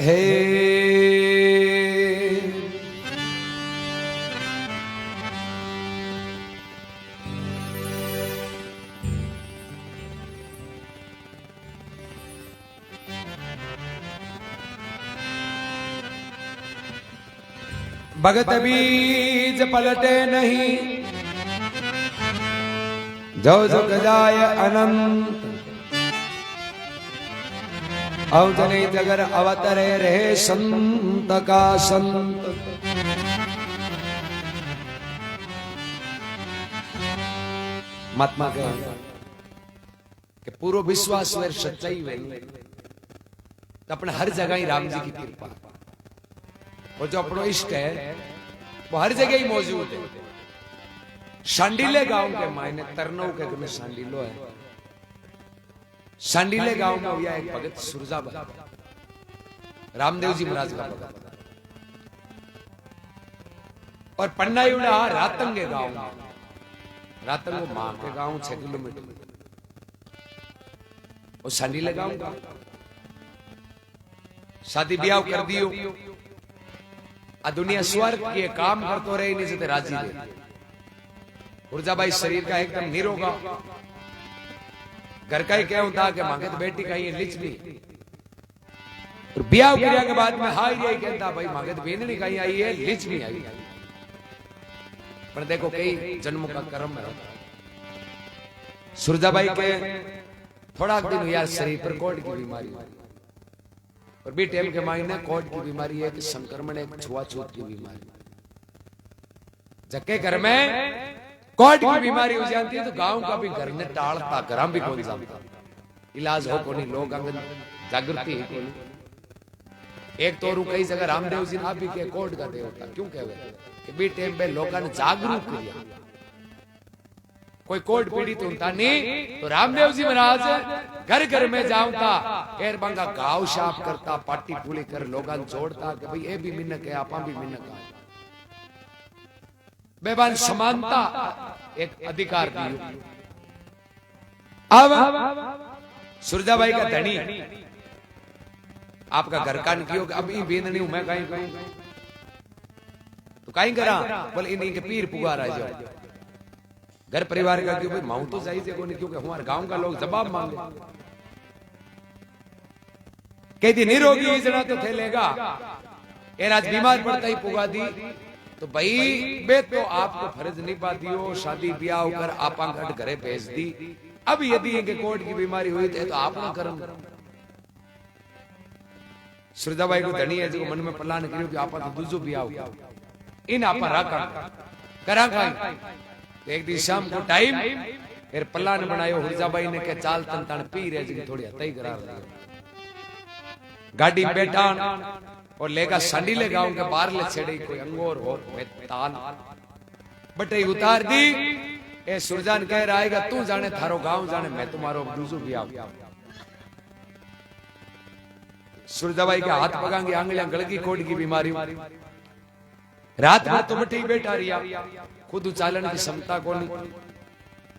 हे भगत बीज पलटे नहीं, जो जुग जाय अनंत। अवजने जगर अवतरे रहे संत का संत। महात्मा कहे कि पूरा विश्वास वे सच्चाई वे तो अपने हर जगह ही राम जी की कृपा और जो अपनो इष्ट है वो हर जगह ही मौजूद है। सांडीले गांव के मायने तरनऊ के घर में सांडीलो है। सांडीले गांव में हुआ एक भगत सुरजाबाई, रामदेव जी महाराज का भगत। और पन्नायुड़ा रातंगे गांव, रातंगो मां के गांव 6 किलोमीटर और सांडीले गांव का शादी ब्याह कर दियो। आ दुनिया स्वर्ग के काम करतो रहे नहीं से राजी रहे। सुरजाबाई शरीर का एकदम निरोगा, घर का ही क्या होता कि मांगे तो बेटी का ये लिच नहीं। और ब्याह क्रिया के बाद में हाई यही कहता भाई मांगे तो बेननी का ही आई है, लिच नहीं आई। पर देखो कई जन्मों का कर्म है। सुरजाबाई के थोड़ा दिन यार शरीर पर कोढ़ की बीमारी और भी टाइम के मायने कोढ़ की बीमारी है कि संक्रमण एक छुआछूत की बीमारी। जबकि घर में कोढ़ की बीमारी हो जाती है तो गांव का भी घर ने टालता, घर भी कौन जाता, इलाज हो को नहीं, लोग अंगन जागृति है को नहीं। एक तो कई जगह रामदेव जी ना भी के कोढ़ का देवता क्यों कहवे कि बी टाइम पे लोगों ने जागरूक किया। कोई कोढ़ पीड़ित होता नहीं तो रामदेव जी महाराज घर घर में जाऊंगा एर बंगा गाँव साफ करता, पाटी पूली कर लोगों जोड़ता कि भाई ये भी मिन्नक है, आपा भी मिन्नक है। बेबान समानता एक अधिकार दी। अब सुरजाबाई का धनी आपका घर का निकलो कि अब बेंदनी हूं मैं कहीं करूं तो कहीं करा बोले इन्हीं के पीर पुगारा जाओ। घर परिवार का क्यों भाई माऊ तो सही से कोई क्योंकि हमारे गांव का लोग जवाब मांगे। कहती निरोगी इतना तो खेलेगा, आज बीमार पड़ता ही पुगा दी तो भाई बे तो आपको फर्ज निभा दियो, शादी ब्याह कर आपा घरे भेज दी। अब यदि इनके कोर्ट की बीमारी हुई तो आपना कर्म। सुरजाबाई को धनी है जो मन में प्लान करियो कि आपा तो दूजो ब्याह इन आपा राखा करा खाई। एक दिन शाम को टाइम फिर प्लान बनायो सुरजाबाई ने के चाल तन तन पी रहे जी थोड़ी हतई करा गाड़ी में बैठा और लेगा सांडीले गांव के बाहर ले छेड़ी कोई अंगोर और में ताल बटे उतार दी। ए सुरजान कह रहा है तू जाने थारो गांव जाने मैं तुम्हारो दूसरो ब्याह। सुरजाबाई के हाथ पगांगे आंगलियां गलगी कोढ़ की बीमारी। रात भर तो बटे बैठा रिया, खुद चालन की क्षमता को नहीं।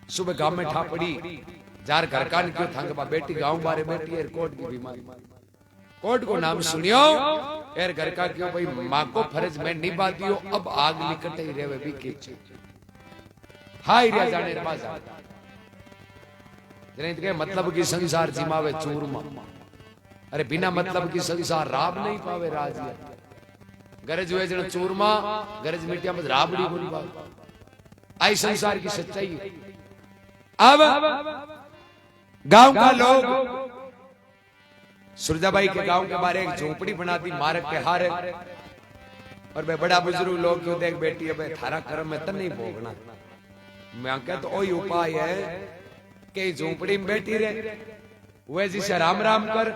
सुबह गांव में ठा पड़ी जार घर का निकलो थांग बेटी गांव बारे बैठी है कोढ़ की बीमारी। कोर्ट को नाम सुनियो एर घर का क्यों भाई मां को फर्ज में निभा दियो। अब आग निकट ही रेवे भी के हाय रे जाने बाजा जने के मतलब की संसार जिमावे चूरमा। अरे बिना मतलब की संसार राब नहीं पावे राजिया। गरज हुए जन चूरमा गरज मिटिया में राबड़ी बोली बात आई संसार की सच्चाई। अब गांव का लोग सुरजाबाई के गांव के बारे एक झोपड़ी बना दी मार्ग के हारे और मैं बड़ा बुजुर्ग लोग क्यों देख बेटी अब थारा कर्म में तो नहीं भोगना। मैं क्या तो वही उपाय है कि झोपड़ी में बैठी रहे वे जिसे राम राम कर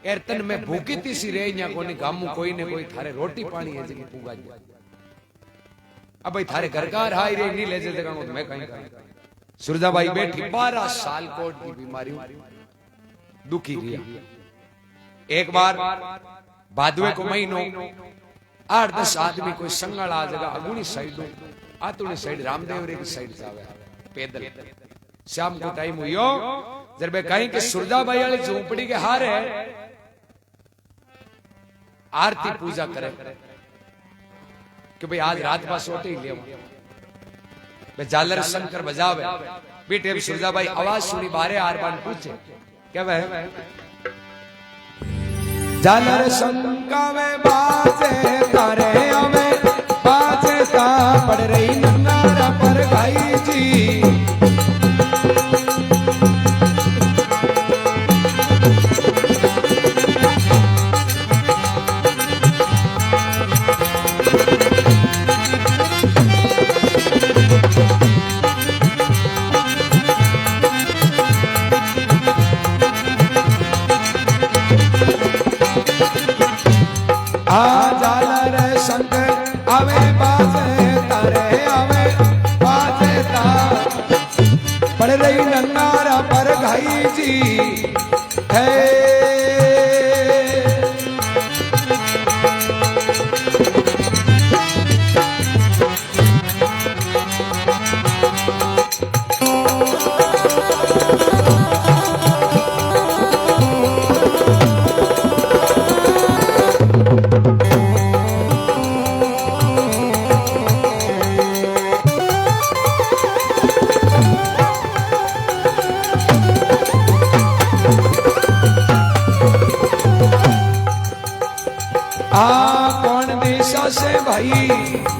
एरतन में भूखी तीसी रहे या कोनी गामू कोई ने कोई थारे रोटी पानी है जिन पूगा जा अब भाई थारे घर का हाई रे नहीं ले जल्दी कहूं तो मैं कहीं सुरजाबाई बैठी 12 साल कोट की बीमारी दुखी रिया। एक बार भादवे को महीनो 8-10 आदमी कोई संगल आ जगह अगुनी साइड आतुनी साइड रामदेव रे की साइड जावे पैदल। शाम को टाइम हुयो जब मैं कहीं कि सुरजाबाई वाली झोपड़ी के हारे आरती पूजा करे कि भाई आज रात पास सोते ही ले झालर शंकर बजावे बेटे सुरजाबाई आवाज सुनी बारे आरबान पूछे क्या वह झालर शंकावे बाजे तारे हमें बाजे ता पड़ रही नन्नारा पर गाई जी पड़ रही नन्नारा पर घाई जी है। कौन दिशा से भाई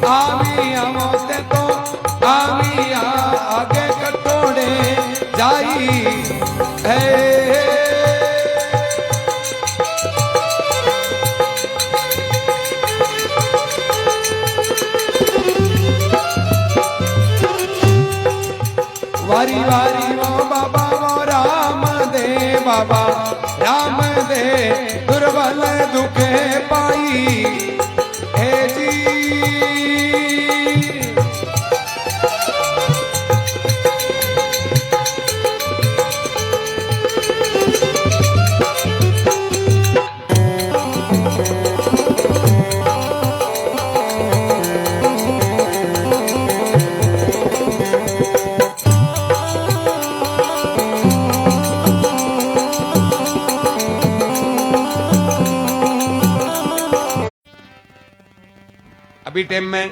आवी आमोते तो आवी आगे कटोड़े जाई है। वारी वारी वो बाबा वो राम दे बाबा राम दे दुर्बल दुखे पाई हे जी। अभी टाइम में